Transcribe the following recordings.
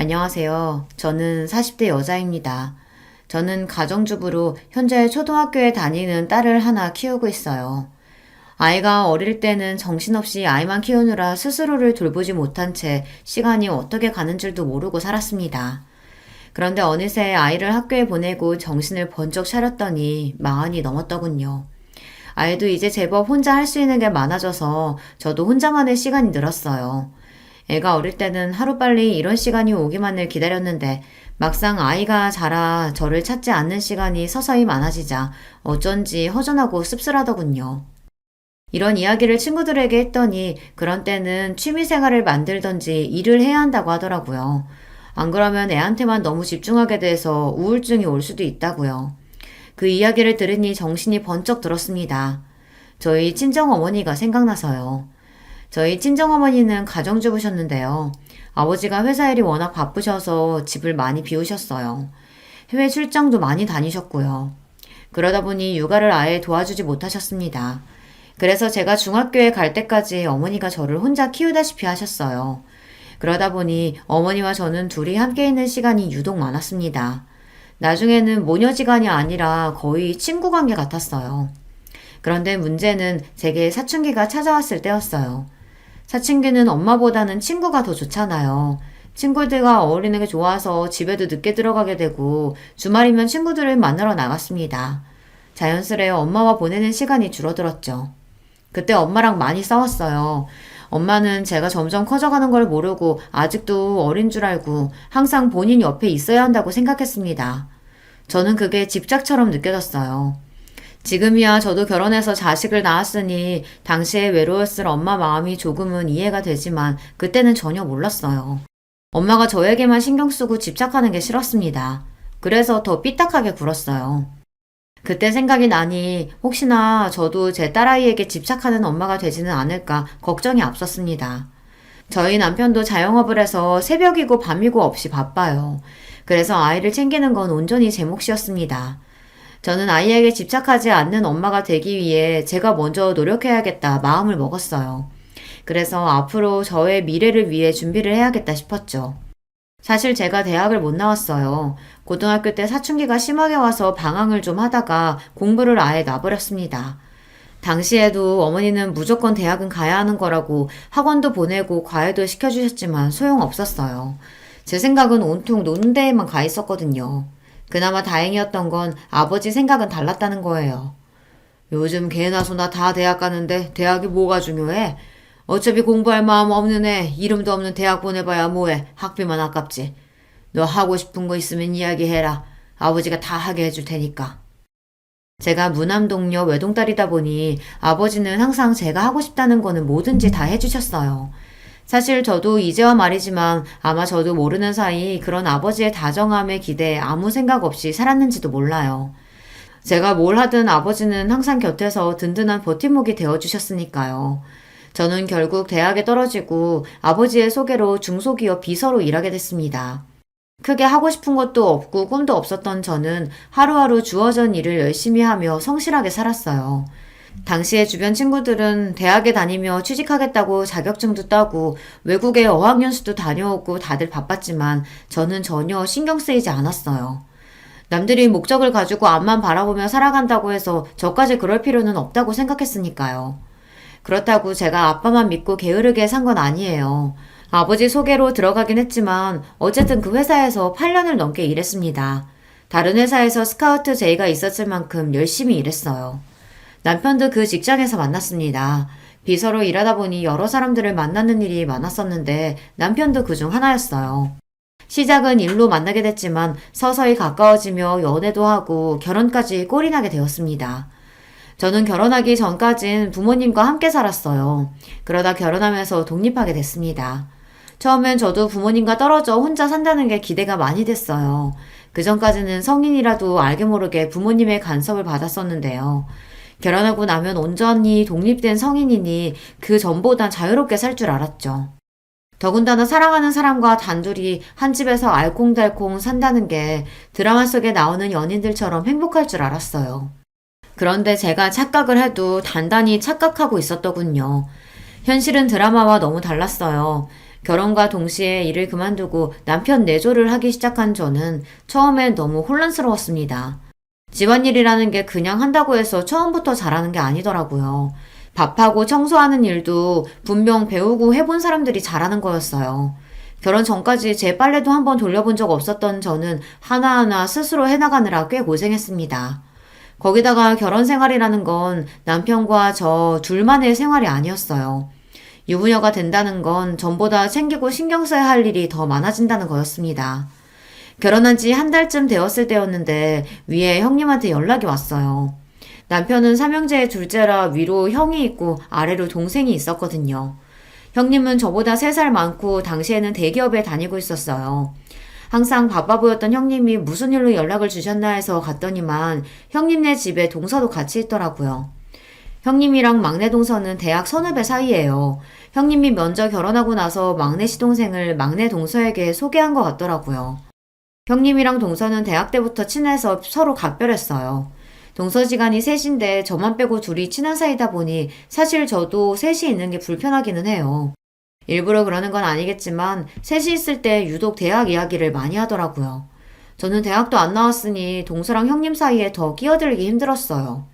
안녕하세요. 저는 40대 여자입니다. 저는 가정주부로 현재 초등학교에 다니는 딸을 하나 키우고 있어요. 아이가 어릴 때는 정신없이 아이만 키우느라 스스로를 돌보지 못한 채 시간이 어떻게 가는 줄도 모르고 살았습니다. 그런데 어느새 아이를 학교에 보내고 정신을 번쩍 차렸더니 마흔이 넘었더군요. 아이도 이제 제법 혼자 할 수 있는 게 많아져서 저도 혼자만의 시간이 늘었어요. 애가 어릴 때는 하루빨리 이런 시간이 오기만을 기다렸는데 막상 아이가 자라 저를 찾지 않는 시간이 서서히 많아지자 어쩐지 허전하고 씁쓸하더군요. 이런 이야기를 친구들에게 했더니 그런 때는 취미생활을 만들던지 일을 해야 한다고 하더라고요. 안 그러면 애한테만 너무 집중하게 돼서 우울증이 올 수도 있다고요. 그 이야기를 들으니 정신이 번쩍 들었습니다. 저희 친정어머니가 생각나서요. 저희 친정어머니는 가정주부셨는데요. 아버지가 회사 일이 워낙 바쁘셔서 집을 많이 비우셨어요. 해외 출장도 많이 다니셨고요. 그러다 보니 육아를 아예 도와주지 못하셨습니다. 그래서 제가 중학교에 갈 때까지 어머니가 저를 혼자 키우다시피 하셨어요. 그러다 보니 어머니와 저는 둘이 함께 있는 시간이 유독 많았습니다. 나중에는 모녀지간이 아니라 거의 친구 관계 같았어요. 그런데 문제는 제게 사춘기가 찾아왔을 때였어요. 사춘기는 엄마보다는 친구가 더 좋잖아요. 친구들과 어울리는 게 좋아서 집에도 늦게 들어가게 되고 주말이면 친구들을 만나러 나갔습니다. 자연스레 엄마와 보내는 시간이 줄어들었죠. 그때 엄마랑 많이 싸웠어요. 엄마는 제가 점점 커져가는 걸 모르고 아직도 어린 줄 알고 항상 본인 옆에 있어야 한다고 생각했습니다. 저는 그게 집착처럼 느껴졌어요. 지금이야 저도 결혼해서 자식을 낳았으니 당시에 외로웠을 엄마 마음이 조금은 이해가 되지만 그때는 전혀 몰랐어요. 엄마가 저에게만 신경 쓰고 집착하는 게 싫었습니다. 그래서 더 삐딱하게 굴었어요. 그때 생각이 나니 혹시나 저도 제 딸아이에게 집착하는 엄마가 되지는 않을까 걱정이 앞섰습니다. 저희 남편도 자영업을 해서 새벽이고 밤이고 없이 바빠요. 그래서 아이를 챙기는 건 온전히 제 몫이었습니다. 저는 아이에게 집착하지 않는 엄마가 되기 위해 제가 먼저 노력해야겠다 마음을 먹었어요. 그래서 앞으로 저의 미래를 위해 준비를 해야겠다 싶었죠. 사실 제가 대학을 못 나왔어요. 고등학교 때 사춘기가 심하게 와서 방황을 좀 하다가 공부를 아예 놔버렸습니다. 당시에도 어머니는 무조건 대학은 가야 하는 거라고 학원도 보내고 과외도 시켜주셨지만 소용없었어요. 제 생각은 온통 노는 데에만 가 있었거든요. 그나마 다행이었던 건 아버지 생각은 달랐다는 거예요. 요즘 개나 소나 다 대학 가는데 대학이 뭐가 중요해? 어차피 공부할 마음 없는 애 이름도 없는 대학 보내봐야 뭐해. 학비만 아깝지. 너 하고 싶은 거 있으면 이야기해라. 아버지가 다 하게 해줄 테니까. 제가 무남동녀 외동딸이다 보니 아버지는 항상 제가 하고 싶다는 거는 뭐든지 다 해주셨어요. 사실 저도 이제와 말이지만 아마 저도 모르는 사이 그런 아버지의 다정함에 기대해 아무 생각 없이 살았는지도 몰라요. 제가 뭘 하든 아버지는 항상 곁에서 든든한 버팀목이 되어주셨으니까요. 저는 결국 대학에 떨어지고 아버지의 소개로 중소기업 비서로 일하게 됐습니다. 크게 하고 싶은 것도 없고 꿈도 없었던 저는 하루하루 주어진 일을 열심히 하며 성실하게 살았어요. 당시에 주변 친구들은 대학에 다니며 취직하겠다고 자격증도 따고 외국에 어학연수도 다녀오고 다들 바빴지만 저는 전혀 신경 쓰이지 않았어요. 남들이 목적을 가지고 앞만 바라보며 살아간다고 해서 저까지 그럴 필요는 없다고 생각했으니까요. 그렇다고 제가 아빠만 믿고 게으르게 산 건 아니에요. 아버지 소개로 들어가긴 했지만 어쨌든 그 회사에서 8년을 넘게 일했습니다. 다른 회사에서 스카우트 제의가 있었을 만큼 열심히 일했어요. 남편도 그 직장에서 만났습니다. 비서로 일하다 보니 여러 사람들을 만나는 일이 많았었는데 남편도 그중 하나였어요. 시작은 일로 만나게 됐지만 서서히 가까워지며 연애도 하고 결혼까지 꼴이 나게 되었습니다. 저는 결혼하기 전까진 부모님과 함께 살았어요. 그러다 결혼하면서 독립하게 됐습니다. 처음엔 저도 부모님과 떨어져 혼자 산다는 게 기대가 많이 됐어요. 그 전까지는 성인이라도 알게 모르게 부모님의 간섭을 받았었는데요. 결혼하고 나면 온전히 독립된 성인이니 그 전보단 자유롭게 살 줄 알았죠. 더군다나 사랑하는 사람과 단둘이 한 집에서 알콩달콩 산다는 게 드라마 속에 나오는 연인들처럼 행복할 줄 알았어요. 그런데 제가 착각을 해도 단단히 착각하고 있었더군요. 현실은 드라마와 너무 달랐어요. 결혼과 동시에 일을 그만두고 남편 내조를 하기 시작한 저는 처음엔 너무 혼란스러웠습니다. 집안일이라는 게 그냥 한다고 해서 처음부터 잘하는 게 아니더라고요. 밥하고 청소하는 일도 분명 배우고 해본 사람들이 잘하는 거였어요. 결혼 전까지 제 빨래도 한번 돌려본 적 없었던 저는 하나하나 스스로 해나가느라 꽤 고생했습니다. 거기다가 결혼 생활이라는 건 남편과 저 둘만의 생활이 아니었어요. 유부녀가 된다는 건 전보다 챙기고 신경 써야 할 일이 더 많아진다는 거였습니다. 결혼한 지 한 달쯤 되었을 때였는데 위에 형님한테 연락이 왔어요. 남편은 삼형제의 둘째라 위로 형이 있고 아래로 동생이 있었거든요. 형님은 저보다 3살 많고 당시에는 대기업에 다니고 있었어요. 항상 바빠 보였던 형님이 무슨 일로 연락을 주셨나 해서 갔더니만 형님네 집에 동서도 같이 있더라고요. 형님이랑 막내 동서는 대학 선후배 사이예요. 형님이 먼저 결혼하고 나서 막내 시동생을 막내 동서에게 소개한 것 같더라고요. 형님이랑 동서는 대학 때부터 친해서 서로 각별했어요. 동서지간이 셋인데 저만 빼고 둘이 친한 사이다 보니 사실 저도 셋이 있는 게 불편하기는 해요. 일부러 그러는 건 아니겠지만 셋이 있을 때 유독 대학 이야기를 많이 하더라고요. 저는 대학도 안 나왔으니 동서랑 형님 사이에 더 끼어들기 힘들었어요.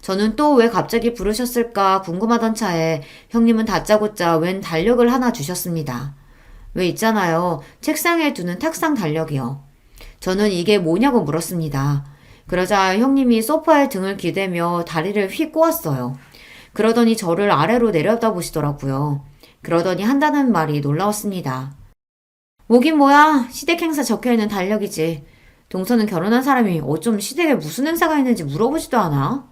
저는 또 왜 갑자기 부르셨을까 궁금하던 차에 형님은 다짜고짜 웬 달력을 하나 주셨습니다. 왜 있잖아요. 책상에 두는 탁상 달력이요. 저는 이게 뭐냐고 물었습니다. 그러자 형님이 소파에 등을 기대며 다리를 휙 꼬았어요. 그러더니 저를 아래로 내려다보시더라고요. 그러더니 한다는 말이 놀라웠습니다. 뭐긴 뭐야. 시댁 행사 적혀있는 달력이지. 동서는 결혼한 사람이 어쩜 시댁에 무슨 행사가 있는지 물어보지도 않아?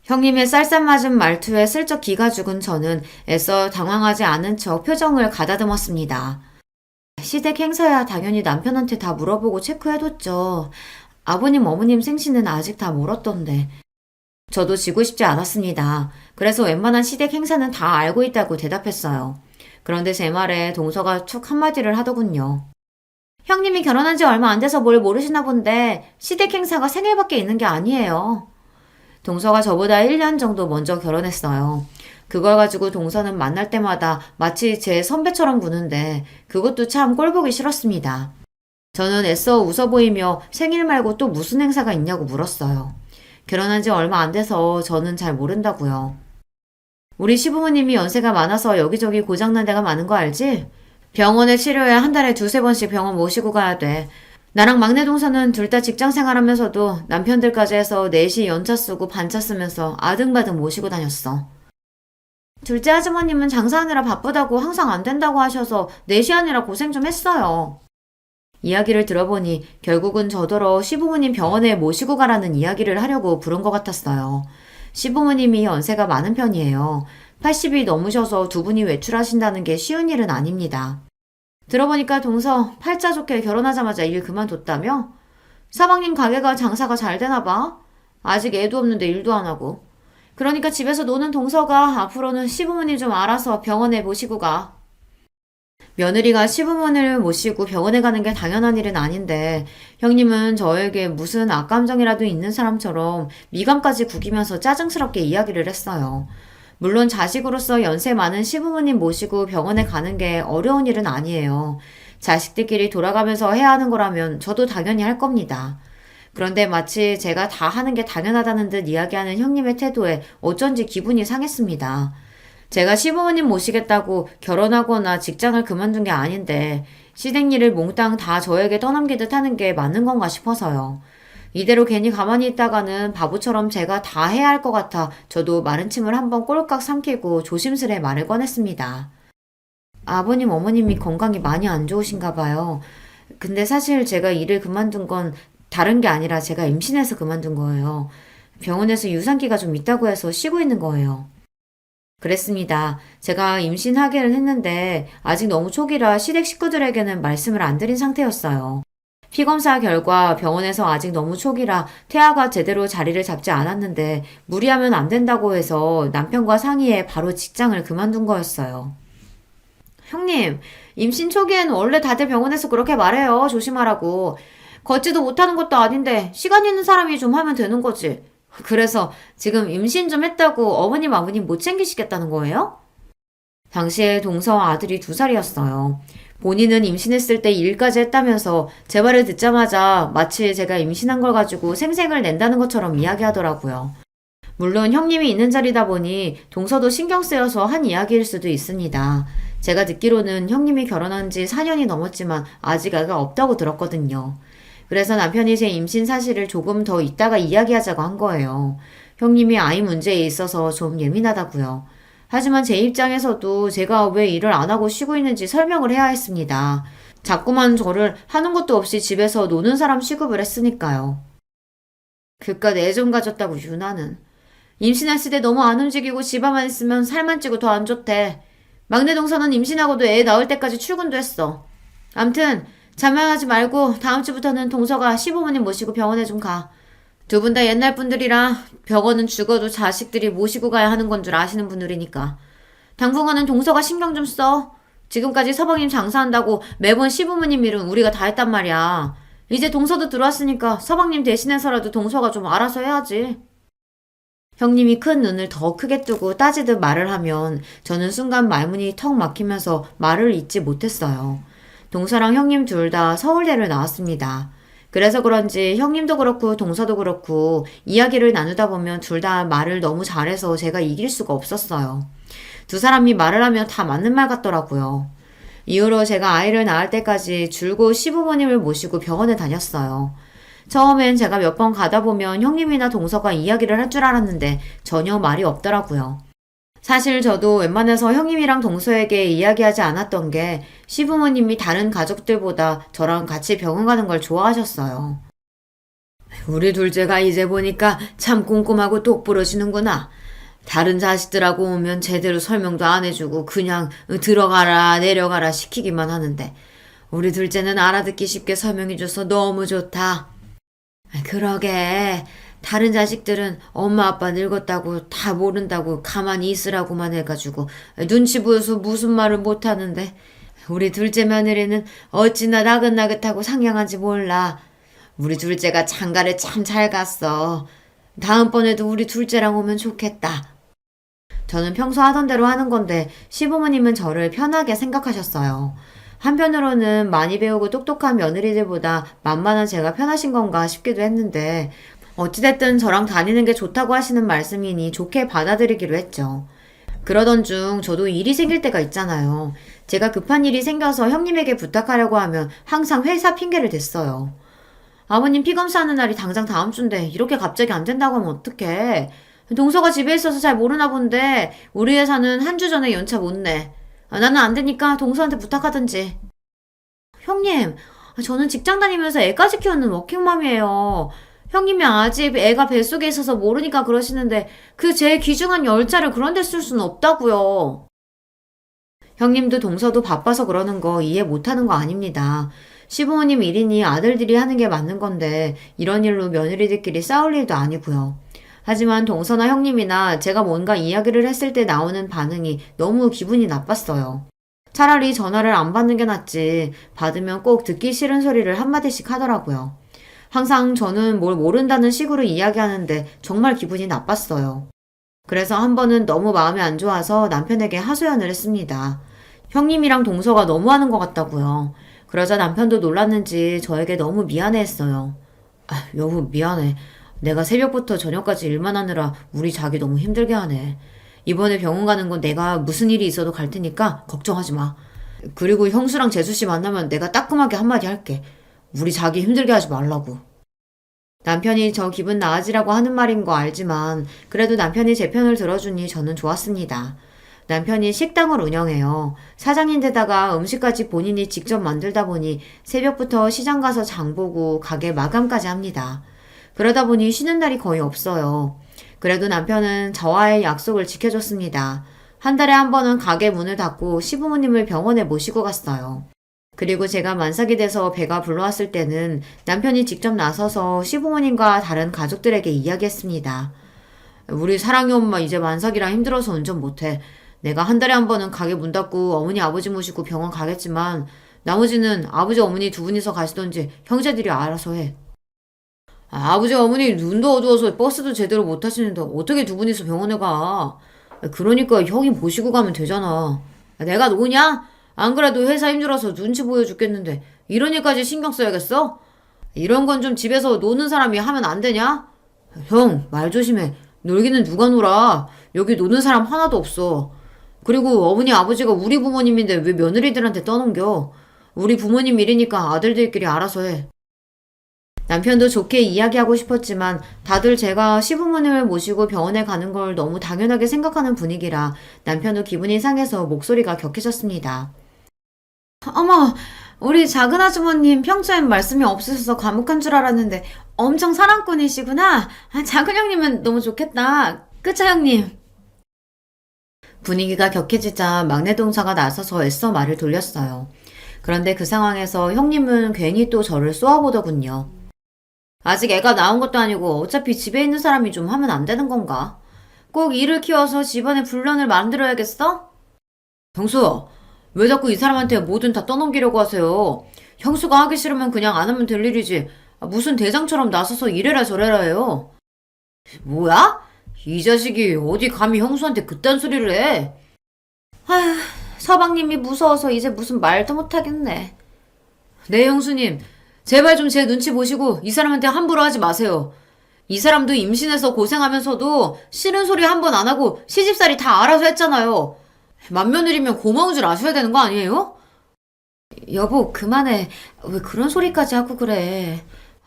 형님의 쌀쌀맞은 말투에 슬쩍 기가 죽은 저는 애써 당황하지 않은 척 표정을 가다듬었습니다. 시댁 행사야 당연히 남편한테 다 물어보고 체크해뒀죠. 아버님, 어머님 생신은 아직 다 멀었던데. 저도 지고 싶지 않았습니다. 그래서 웬만한 시댁 행사는 다 알고 있다고 대답했어요. 그런데 제 말에 동서가 툭 한마디를 하더군요. 형님이 결혼한 지 얼마 안 돼서 뭘 모르시나 본데 시댁 행사가 생일밖에 있는 게 아니에요. 동서가 저보다 1년 정도 먼저 결혼했어요. 그걸 가지고 동서는 만날 때마다 마치 제 선배처럼 구는데 그것도 참 꼴보기 싫었습니다. 저는 애써 웃어 보이며 생일 말고 또 무슨 행사가 있냐고 물었어요. 결혼한 지 얼마 안 돼서 저는 잘 모른다고요. 우리 시부모님이 연세가 많아서 여기저기 고장난 데가 많은 거 알지? 병원에 치료해 한 달에 2-3번씩 병원 모시고 가야 돼. 나랑 막내 동서는 둘 다 직장 생활하면서도 남편들까지 해서 넷이 연차 쓰고 반차 쓰면서 아등바등 모시고 다녔어. 둘째 아주머님은 장사하느라 바쁘다고 항상 안 된다고 하셔서 넷이 하느라 고생 좀 했어요. 이야기를 들어보니 결국은 저더러 시부모님 병원에 모시고 가라는 이야기를 하려고 부른 것 같았어요. 시부모님이 연세가 많은 편이에요. 80이 넘으셔서 두 분이 외출하신다는 게 쉬운 일은 아닙니다. 들어보니까 동서 팔자 좋게 결혼하자마자 일 그만뒀다며? 사방님 가게가 장사가 잘 되나 봐. 아직 애도 없는데 일도 안 하고. 그러니까 집에서 노는 동서가 앞으로는 시부모님 좀 알아서 병원에 모시고 가. 며느리가 시부모님을 모시고 병원에 가는 게 당연한 일은 아닌데 형님은 저에게 무슨 악감정이라도 있는 사람처럼 미간까지 구기면서 짜증스럽게 이야기를 했어요. 물론 자식으로서 연세 많은 시부모님 모시고 병원에 가는 게 어려운 일은 아니에요. 자식들끼리 돌아가면서 해야 하는 거라면 저도 당연히 할 겁니다. 그런데 마치 제가 다 하는 게 당연하다는 듯 이야기하는 형님의 태도에 어쩐지 기분이 상했습니다. 제가 시부모님 모시겠다고 결혼하거나 직장을 그만둔 게 아닌데 시댁 일을 몽땅 다 저에게 떠넘기듯 하는 게 맞는 건가 싶어서요. 이대로 괜히 가만히 있다가는 바보처럼 제가 다 해야 할 것 같아 저도 마른 침을 한번 꼴깍 삼키고 조심스레 말을 꺼냈습니다. 아버님, 어머님이 건강이 많이 안 좋으신가 봐요. 근데 사실 제가 일을 그만둔 건 다른 게 아니라 제가 임신해서 그만둔 거예요. 병원에서 유산기가 좀 있다고 해서 쉬고 있는 거예요. 그랬습니다. 제가 임신하기는 했는데 아직 너무 초기라 시댁 식구들에게는 말씀을 안 드린 상태였어요. 피검사 결과 병원에서 아직 너무 초기라 태아가 제대로 자리를 잡지 않았는데 무리하면 안 된다고 해서 남편과 상의해 바로 직장을 그만둔 거였어요. 형님, 임신 초기에는 원래 다들 병원에서 그렇게 말해요. 조심하라고. 걷지도 못하는 것도 아닌데 시간 있는 사람이 좀 하면 되는 거지. 그래서 지금 임신 좀 했다고 어머님 아버님 못 챙기시겠다는 거예요? 당시에 동서 아들이 2살이었어요. 본인은 임신했을 때 일까지 했다면서 제 말을 듣자마자 마치 제가 임신한 걸 가지고 생색을 낸다는 것처럼 이야기하더라고요. 물론 형님이 있는 자리다 보니 동서도 신경 쓰여서 한 이야기일 수도 있습니다. 제가 듣기로는 형님이 결혼한 지 4년이 넘었지만 아직 애가 없다고 들었거든요. 그래서 남편이 제 임신 사실을 조금 더 이따가 이야기하자고 한 거예요. 형님이 아이 문제에 있어서 좀 예민하다고요. 하지만 제 입장에서도 제가 왜 일을 안 하고 쉬고 있는지 설명을 해야 했습니다. 자꾸만 저를 하는 것도 없이 집에서 노는 사람 취급을 했으니까요. 그깟 애 좀 가졌다고 유나는. 임신했을 때 너무 안 움직이고 집에만 있으면 살만 찌고 더 안 좋대. 막내 동서는 임신하고도 애 낳을 때까지 출근도 했어. 암튼 자만하지 말고 다음 주부터는 동서가 시부모님 모시고 병원에 좀 가. 2분 다 옛날 분들이라 병원은 죽어도 자식들이 모시고 가야 하는 건 줄 아시는 분들이니까. 당분간은 동서가 신경 좀 써. 지금까지 서방님 장사한다고 매번 시부모님 일은 우리가 다 했단 말이야. 이제 동서도 들어왔으니까 서방님 대신해서라도 동서가 좀 알아서 해야지. 형님이 큰 눈을 더 크게 뜨고 따지듯 말을 하면 저는 순간 말문이 턱 막히면서 말을 잇지 못했어요. 동서랑 형님 둘 다 서울대를 나왔습니다. 그래서 그런지 형님도 그렇고 동서도 그렇고 이야기를 나누다 보면 둘 다 말을 너무 잘해서 제가 이길 수가 없었어요. 2사람이 말을 하면 다 맞는 말 같더라고요. 이후로 제가 아이를 낳을 때까지 줄곧 시부모님을 모시고 병원에 다녔어요. 처음엔 제가 몇 번 가다 보면 형님이나 동서가 이야기를 할 줄 알았는데 전혀 말이 없더라고요. 사실 저도 웬만해서 형님이랑 동서에게 이야기하지 않았던 게 시부모님이 다른 가족들보다 저랑 같이 병원 가는 걸 좋아하셨어요. 우리 둘째가 이제 보니까 참 꼼꼼하고 똑부러지는구나. 다른 자식들하고 오면 제대로 설명도 안 해주고 그냥 들어가라 내려가라 시키기만 하는데 우리 둘째는 알아듣기 쉽게 설명해줘서 너무 좋다. 그러게. 다른 자식들은 엄마 아빠 늙었다고 다 모른다고 가만히 있으라고만 해가지고 눈치 보여서 무슨 말을 못하는데 우리 둘째 며느리는 어찌나 나긋나긋하고 상냥한지 몰라. 우리 둘째가 장가를 참 잘 갔어. 다음번에도 우리 둘째랑 오면 좋겠다. 저는 평소 하던 대로 하는 건데 시부모님은 저를 편하게 생각하셨어요. 한편으로는 많이 배우고 똑똑한 며느리들보다 만만한 제가 편하신 건가 싶기도 했는데 어찌됐든 저랑 다니는 게 좋다고 하시는 말씀이니 좋게 받아들이기로 했죠. 그러던 중 저도 일이 생길 때가 있잖아요. 제가 급한 일이 생겨서 형님에게 부탁하려고 하면 항상 회사 핑계를 댔어요. 아버님 피검사하는 날이 당장 다음 주인데 이렇게 갑자기 안 된다고 하면 어떡해. 동서가 집에 있어서 잘 모르나 본데 우리 회사는 한 주 전에 연차 못 내. 나는 안 되니까 동서한테 부탁하든지. 형님, 저는 직장 다니면서 애까지 키우는 워킹맘이에요. 형님이 아직 애가 뱃속에 있어서 모르니까 그러시는데 그 제 귀중한 열차를 그런 데 쓸 수는 없다고요. 형님도 동서도 바빠서 그러는 거 이해 못하는 거 아닙니다. 시부모님 일이니 아들들이 하는 게 맞는 건데 이런 일로 며느리들끼리 싸울 일도 아니고요. 하지만 동서나 형님이나 제가 뭔가 이야기를 했을 때 나오는 반응이 너무 기분이 나빴어요. 차라리 전화를 안 받는 게 낫지 받으면 꼭 듣기 싫은 소리를 한마디씩 하더라고요. 항상 저는 뭘 모른다는 식으로 이야기하는데 정말 기분이 나빴어요. 그래서 한 번은 너무 마음이 안 좋아서 남편에게 하소연을 했습니다. 형님이랑 동서가 너무하는 것 같다고요. 그러자 남편도 놀랐는지 저에게 너무 미안해했어요. 여보 미안해. 내가 새벽부터 저녁까지 일만 하느라 우리 자기 너무 힘들게 하네. 이번에 병원 가는 건 내가 무슨 일이 있어도 갈 테니까 걱정하지 마. 그리고 형수랑 재수씨 만나면 내가 따끔하게 한마디 할게. 우리 자기 힘들게 하지 말라고. 남편이 저 기분 나아지라고 하는 말인 거 알지만 그래도 남편이 제 편을 들어주니 저는 좋았습니다. 남편이 식당을 운영해요. 사장인데다가 음식까지 본인이 직접 만들다 보니 새벽부터 시장 가서 장 보고 가게 마감까지 합니다. 그러다 보니 쉬는 날이 거의 없어요. 그래도 남편은 저와의 약속을 지켜줬습니다. 한 달에 한 번은 가게 문을 닫고 시부모님을 병원에 모시고 갔어요. 그리고 제가 만삭이 돼서 배가 불러왔을 때는 남편이 직접 나서서 시부모님과 다른 가족들에게 이야기했습니다. 우리 사랑이 엄마 이제 만삭이라 힘들어서 운전 못해. 내가 한 달에 한 번은 가게 문 닫고 어머니 아버지 모시고 병원 가겠지만 나머지는 아버지 어머니 2분이서 가시던지 형제들이 알아서 해. 아버지 어머니 눈도 어두워서 버스도 제대로 못 타시는데 어떻게 2분이서 병원에 가? 그러니까 형이 모시고 가면 되잖아. 내가 노냐? 안 그래도 회사 힘들어서 눈치 보여 죽겠는데 이런 일까지 신경 써야겠어? 이런 건 좀 집에서 노는 사람이 하면 안 되냐? 형, 말 조심해. 놀기는 누가 놀아? 여기 노는 사람 하나도 없어. 그리고 어머니 아버지가 우리 부모님인데 왜 며느리들한테 떠넘겨? 우리 부모님 일이니까 아들들끼리 알아서 해. 남편도 좋게 이야기하고 싶었지만 다들 제가 시부모님을 모시고 병원에 가는 걸 너무 당연하게 생각하는 분위기라 남편도 기분이 상해서 목소리가 격해졌습니다. 어머, 우리 작은 아주머님 평소엔 말씀이 없으셔서 과묵한 줄 알았는데 엄청 사랑꾼이시구나. 작은 형님은 너무 좋겠다. 그쵸, 형님? 분위기가 격해지자 막내 동사가 나서서 애써 말을 돌렸어요. 그런데 그 상황에서 형님은 괜히 또 저를 쏘아보더군요. 아직 애가 나온 것도 아니고 어차피 집에 있는 사람이 좀 하면 안 되는 건가? 꼭 일을 키워서 집안에 분란을 만들어야겠어? 형수, 왜 자꾸 이 사람한테 뭐든 다 떠넘기려고 하세요? 형수가 하기 싫으면 그냥 안 하면 될 일이지. 무슨 대장처럼 나서서 이래라 저래라 해요. 뭐야? 이 자식이 어디 감히 형수한테 그딴 소리를 해? 아휴, 서방님이 무서워서 이제 무슨 말도 못하겠네. 네, 형수님. 제발 좀 제 눈치 보시고 이 사람한테 함부로 하지 마세요. 이 사람도 임신해서 고생하면서도 싫은 소리 한 번 안 하고 시집살이 다 알아서 했잖아요. 맏며느리면 고마운 줄 아셔야 되는 거 아니에요? 여보, 그만해. 왜 그런 소리까지 하고 그래.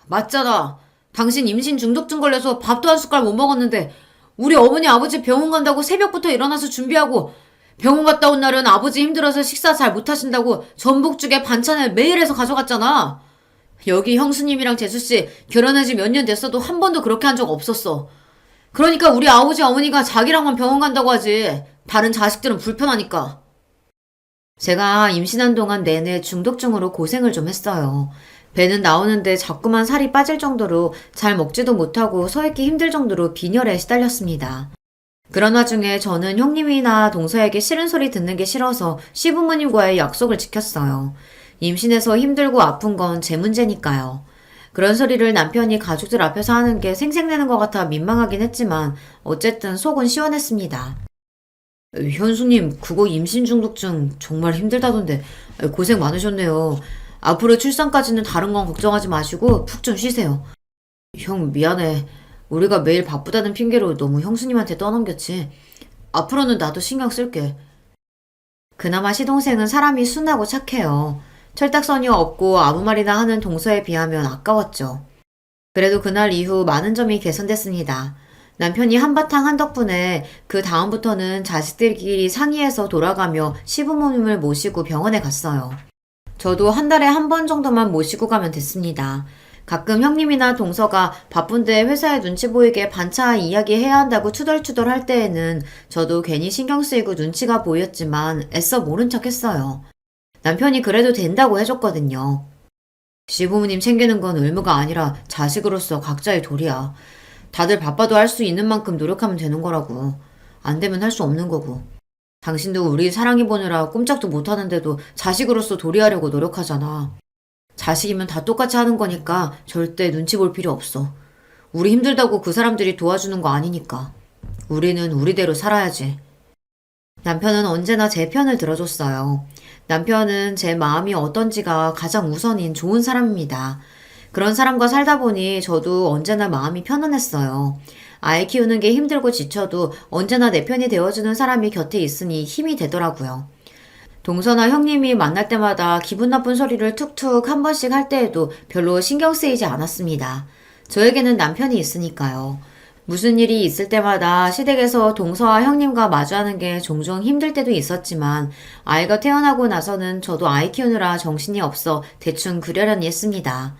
맞잖아. 당신 임신 중독증 걸려서 밥도 한 숟갈 못 먹었는데 우리 어머니 아버지 병원 간다고 새벽부터 일어나서 준비하고 병원 갔다 온 날은 아버지 힘들어서 식사 잘 못하신다고 전복죽에 반찬을 매일 해서 가져갔잖아. 여기 형수님이랑 재수씨 결혼한 지 몇 년 됐어도 한 번도 그렇게 한 적 없었어. 그러니까 우리 아버지 어머니가 자기랑만 병원 간다고 하지. 다른 자식들은 불편하니까. 제가 임신한 동안 내내 중독증으로 고생을 좀 했어요. 배는 나오는데 자꾸만 살이 빠질 정도로 잘 먹지도 못하고 서 있기 힘들 정도로 빈혈에 시달렸습니다. 그런 와중에 저는 형님이나 동서에게 싫은 소리 듣는 게 싫어서 시부모님과의 약속을 지켰어요. 임신해서 힘들고 아픈 건 제 문제니까요. 그런 소리를 남편이 가족들 앞에서 하는 게 생색내는 것 같아 민망하긴 했지만 어쨌든 속은 시원했습니다. 현수님, 그거 임신 중독증 정말 힘들다던데 고생 많으셨네요. 앞으로 출산까지는 다른 건 걱정하지 마시고 푹 좀 쉬세요. 형, 미안해. 우리가 매일 바쁘다는 핑계로 너무 형수님한테 떠넘겼지. 앞으로는 나도 신경 쓸게. 그나마 시동생은 사람이 순하고 착해요. 철딱서니 없고 아무 말이나 하는 동서에 비하면 아까웠죠. 그래도 그날 이후 많은 점이 개선됐습니다. 남편이 한바탕 한 덕분에 그 다음부터는 자식들끼리 상의해서 돌아가며 시부모님을 모시고 병원에 갔어요. 저도 한 달에 한 번 정도만 모시고 가면 됐습니다. 가끔 형님이나 동서가 바쁜데 회사에 눈치 보이게 반차 이야기해야 한다고 투덜투덜 할 때에는 저도 괜히 신경 쓰이고 눈치가 보였지만 애써 모른 척 했어요. 남편이 그래도 된다고 해줬거든요. 시부모님 챙기는 건 의무가 아니라 자식으로서 각자의 도리야. 다들 바빠도 할 수 있는 만큼 노력하면 되는 거라고. 안 되면 할 수 없는 거고. 당신도 우리 사랑해 보느라 꼼짝도 못하는데도 자식으로서 도리하려고 노력하잖아. 자식이면 다 똑같이 하는 거니까 절대 눈치 볼 필요 없어. 우리 힘들다고 그 사람들이 도와주는 거 아니니까. 우리는 우리대로 살아야지. 남편은 언제나 제 편을 들어줬어요. 남편은 제 마음이 어떤지가 가장 우선인 좋은 사람입니다. 그런 사람과 살다 보니 저도 언제나 마음이 편안했어요. 아이 키우는 게 힘들고 지쳐도 언제나 내 편이 되어주는 사람이 곁에 있으니 힘이 되더라고요. 동서나 형님이 만날 때마다 기분 나쁜 소리를 툭툭 한 번씩 할 때에도 별로 신경 쓰이지 않았습니다. 저에게는 남편이 있으니까요. 무슨 일이 있을 때마다 시댁에서 동서와 형님과 마주하는 게 종종 힘들 때도 있었지만 아이가 태어나고 나서는 저도 아이 키우느라 정신이 없어 대충 그러려니 했습니다.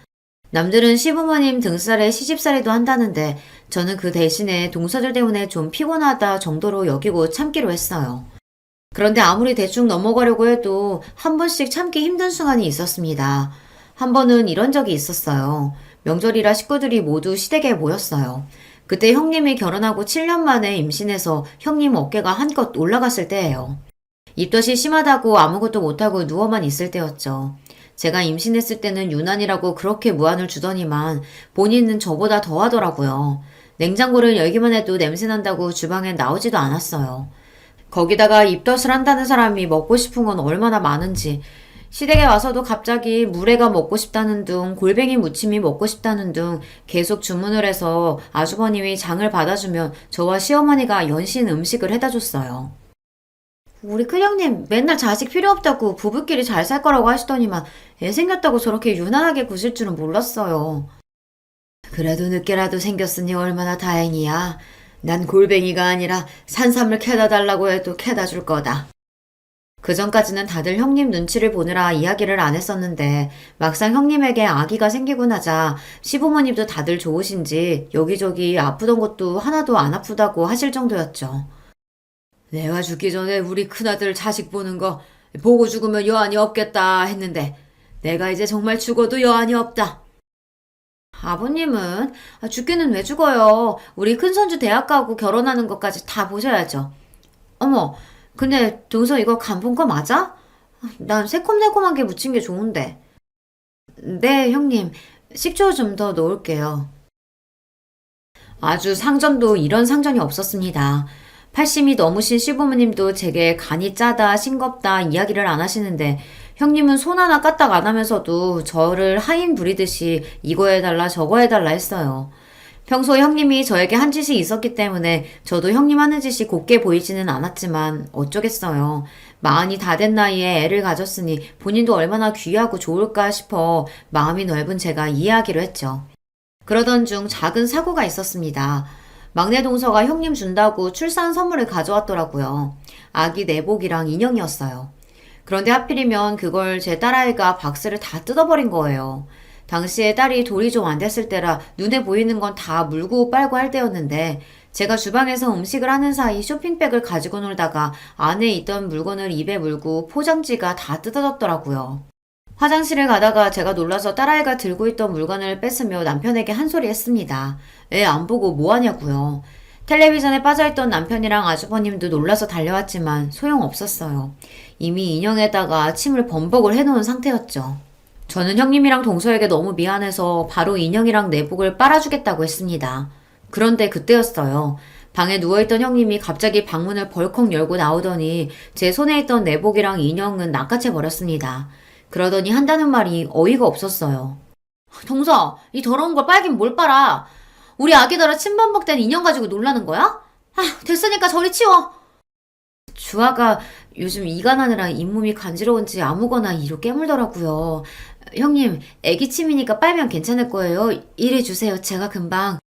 남들은 시부모님 등살에 시집살이도 한다는데 저는 그 대신에 동서들 때문에 좀 피곤하다 정도로 여기고 참기로 했어요. 그런데 아무리 대충 넘어가려고 해도 한 번씩 참기 힘든 순간이 있었습니다. 한 번은 이런 적이 있었어요. 명절이라 식구들이 모두 시댁에 모였어요. 그때 형님이 결혼하고 7년 만에 임신해서 형님 어깨가 한껏 올라갔을 때예요. 입덧이 심하다고 아무것도 못하고 누워만 있을 때였죠. 제가 임신했을 때는 유난이라고 그렇게 무안을 주더니만 본인은 저보다 더 하더라고요. 냉장고를 열기만 해도 냄새난다고 주방에 나오지도 않았어요. 거기다가 입덧을 한다는 사람이 먹고 싶은 건 얼마나 많은지. 시댁에 와서도 갑자기 물회가 먹고 싶다는 둥, 골뱅이 무침이 먹고 싶다는 둥 계속 주문을 해서 아주버님이 장을 받아주면 저와 시어머니가 연신 음식을 해다 줬어요. 우리 큰형님 맨날 자식 필요 없다고 부부끼리 잘 살 거라고 하시더니만 애 생겼다고 저렇게 유난하게 구실 줄은 몰랐어요. 그래도 늦게라도 생겼으니 얼마나 다행이야. 난 골뱅이가 아니라 산삼을 캐다 달라고 해도 캐다 줄 거다. 그전까지는 다들 형님 눈치를 보느라 이야기를 안 했었는데 막상 형님에게 아기가 생기고 나자 시부모님도 다들 좋으신지 여기저기 아프던 것도 하나도 안 아프다고 하실 정도였죠. 내가 죽기 전에 우리 큰아들 자식 보는 거 보고 죽으면 여한이 없겠다 했는데 내가 이제 정말 죽어도 여한이 없다. 아버님은 죽기는 왜 죽어요. 우리 큰손주 대학 가고 결혼하는 것까지 다 보셔야죠. 어머, 근데 동서 이거 간 본 거 맞아? 난 새콤달콤하게 무친 게 좋은데. 네, 형님. 식초 좀 더 넣을게요. 아주 상전도 이런 상전이 없었습니다. 80이 넘으신 시부모님도 제게 간이 짜다, 싱겁다 이야기를 안 하시는데 형님은 손 하나 까딱 안 하면서도 저를 하인 부리듯이 이거 해달라 저거 해달라 했어요. 평소 형님이 저에게 한 짓이 있었기 때문에 저도 형님 하는 짓이 곱게 보이지는 않았지만 어쩌겠어요. 마흔이 다 된 나이에 애를 가졌으니 본인도 얼마나 귀하고 좋을까 싶어 마음이 넓은 제가 이해하기로 했죠. 그러던 중 작은 사고가 있었습니다. 막내 동서가 형님 준다고 출산 선물을 가져왔더라고요. 아기 내복이랑 인형이었어요. 그런데 하필이면 그걸 제 딸아이가 박스를 다 뜯어버린 거예요. 당시에 딸이 돌이 좀 안 됐을 때라 눈에 보이는 건 다 물고 빨고 할 때였는데 제가 주방에서 음식을 하는 사이 쇼핑백을 가지고 놀다가 안에 있던 물건을 입에 물고 포장지가 다 뜯어졌더라고요. 화장실을 가다가 제가 놀라서 딸아이가 들고 있던 물건을 뺏으며 남편에게 한 소리 했습니다. 애 안 보고 뭐 하냐고요. 텔레비전에 빠져있던 남편이랑 아주버님도 놀라서 달려왔지만 소용없었어요. 이미 인형에다가 침을 범벅을 해놓은 상태였죠. 저는 형님이랑 동서에게 너무 미안해서 바로 인형이랑 내복을 빨아주겠다고 했습니다. 그런데 그때였어요. 방에 누워있던 형님이 갑자기 방문을 벌컥 열고 나오더니 제 손에 있던 내복이랑 인형은 낚아채버렸습니다. 그러더니 한다는 말이 어이가 없었어요. 동서, 이 더러운 걸 빨긴 뭘 빨아. 우리 아기더러 침범벅된 인형 가지고 놀라는 거야? 아, 됐으니까 저리 치워. 주아가 요즘 이가 나느라 잇몸이 간지러운지 아무거나 이로 깨물더라고요. 형님, 애기 침이니까 빨면 괜찮을 거예요. 이래 주세요. 제가 금방.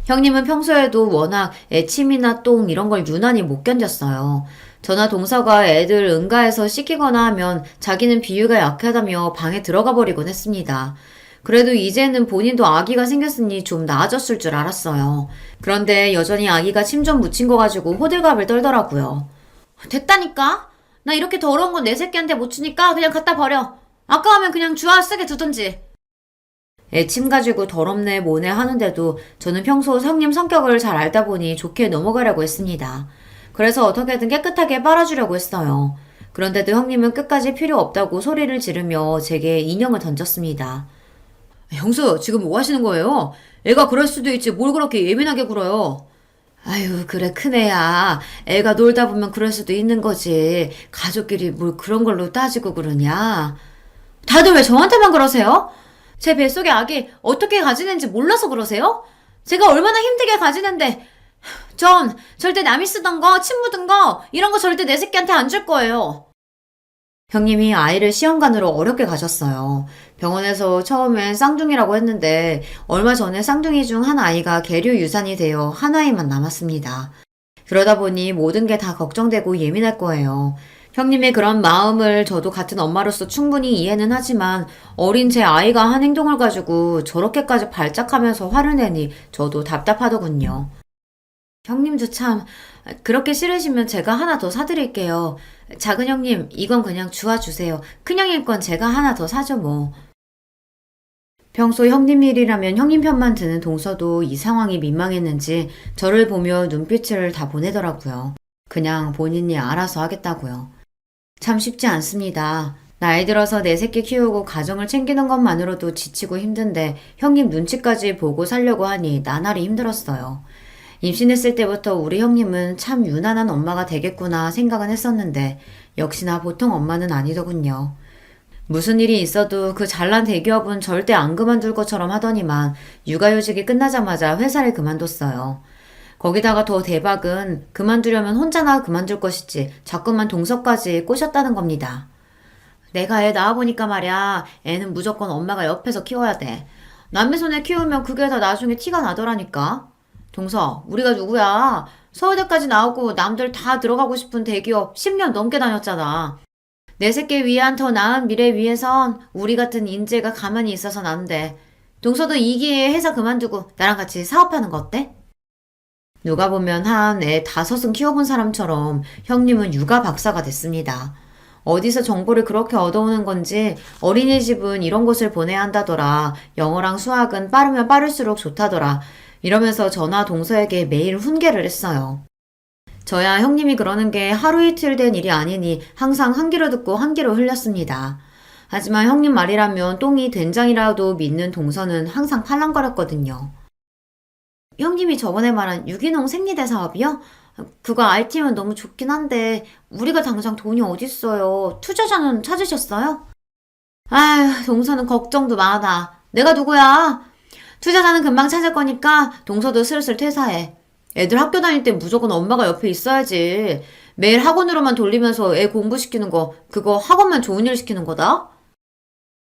형님은 평소에도 워낙 애침이나 똥 이런 걸 유난히 못 견뎠어요. 저나 동서가 애들 응가해서 씻기거나 하면 자기는 비위가 약하다며 방에 들어가 버리곤 했습니다. 그래도 이제는 본인도 아기가 생겼으니 좀 나아졌을 줄 알았어요. 그런데 여전히 아기가 침 좀 묻힌 거 가지고 호들갑을 떨더라고요. 됐다니까? 나 이렇게 더러운 건 내 새끼한테 못 주니까 그냥 갖다 버려. 아까우면 그냥 주아 쓰게 두든지. 애침 가지고 더럽네 뭐네 하는데도 저는 평소 형님 성격을 잘 알다 보니 좋게 넘어가려고 했습니다. 그래서 어떻게든 깨끗하게 빨아주려고 했어요. 그런데도 형님은 끝까지 필요 없다고 소리를 지르며 제게 인형을 던졌습니다. 형수, 지금 뭐 하시는 거예요? 애가 그럴 수도 있지 뭘 그렇게 예민하게 굴어요. 아유, 그래, 큰애야. 애가 놀다 보면 그럴 수도 있는 거지. 가족끼리 뭘 그런 걸로 따지고 그러냐. 다들 왜 저한테만 그러세요? 제 뱃속에 아기 어떻게 가지는지 몰라서 그러세요? 제가 얼마나 힘들게 가지는데 전 절대 남이 쓰던 거, 침 묻은 거 이런 거 절대 내 새끼한테 안 줄 거예요. 형님이 아이를 시험관으로 어렵게 가셨어요. 병원에서 처음엔 쌍둥이라고 했는데 얼마 전에 쌍둥이 중 한 아이가 계류 유산이 되어 한 아이만 남았습니다. 그러다 보니 모든 게 다 걱정되고 예민할 거예요. 형님의 그런 마음을 저도 같은 엄마로서 충분히 이해는 하지만 어린 제 아이가 한 행동을 가지고 저렇게까지 발작하면서 화를 내니 저도 답답하더군요. 형님도 참 그렇게 싫으시면 제가 하나 더 사드릴게요. 작은 형님 이건 그냥 주워 주세요. 큰형님 건 제가 하나 더 사죠 뭐. 평소 형님 일이라면 형님 편만 드는 동서도 이 상황이 민망했는지 저를 보며 눈빛을 다 보내더라고요. 그냥 본인이 알아서 하겠다고요. 참 쉽지 않습니다. 나이 들어서 내 새끼 키우고 가정을 챙기는 것만으로도 지치고 힘든데 형님 눈치까지 보고 살려고 하니 나날이 힘들었어요. 임신했을 때부터 우리 형님은 참 유난한 엄마가 되겠구나 생각은 했었는데 역시나 보통 엄마는 아니더군요. 무슨 일이 있어도 그 잘난 대기업은 절대 안 그만둘 것처럼 하더니만 육아휴직이 끝나자마자 회사를 그만뒀어요. 거기다가 더 대박은 그만두려면 혼자나 그만둘 것이지 자꾸만 동서까지 꼬셨다는 겁니다. 내가 애 낳아보니까 말이야, 애는 무조건 엄마가 옆에서 키워야 돼. 남의 손에 키우면 그게 다 나중에 티가 나더라니까. 동서, 우리가 누구야? 서울대까지 나오고 남들 다 들어가고 싶은 대기업 10년 넘게 다녔잖아. 내 새끼 위한 더 나은 미래 위해선 우리 같은 인재가 가만히 있어서는 안 돼. 동서도 이 기회에 회사 그만두고 나랑 같이 사업하는 거 어때? 누가 보면 한 애 5은 키워본 사람처럼 형님은 육아 박사가 됐습니다. 어디서 정보를 그렇게 얻어오는 건지 어린이집은 이런 곳을 보내야 한다더라. 영어랑 수학은 빠르면 빠를수록 좋다더라. 이러면서 저나 동서에게 매일 훈계를 했어요. 저야 형님이 그러는 게 하루 이틀 된 일이 아니니 항상 한 귀로 듣고 한 귀로 흘렸습니다. 하지만 형님 말이라면 똥이 된장이라도 믿는 동서는 항상 팔랑거렸거든요. 형님이 저번에 말한 유기농 생리대 사업이요? 그거 알팀은 너무 좋긴 한데 우리가 당장 돈이 어딨어요. 투자자는 찾으셨어요? 아휴, 동서는 걱정도 많아. 내가 누구야? 투자자는 금방 찾을 거니까 동서도 슬슬 퇴사해. 애들 학교 다닐 때 무조건 엄마가 옆에 있어야지. 매일 학원으로만 돌리면서 애 공부시키는 거, 그거 학원만 좋은 일 시키는 거다?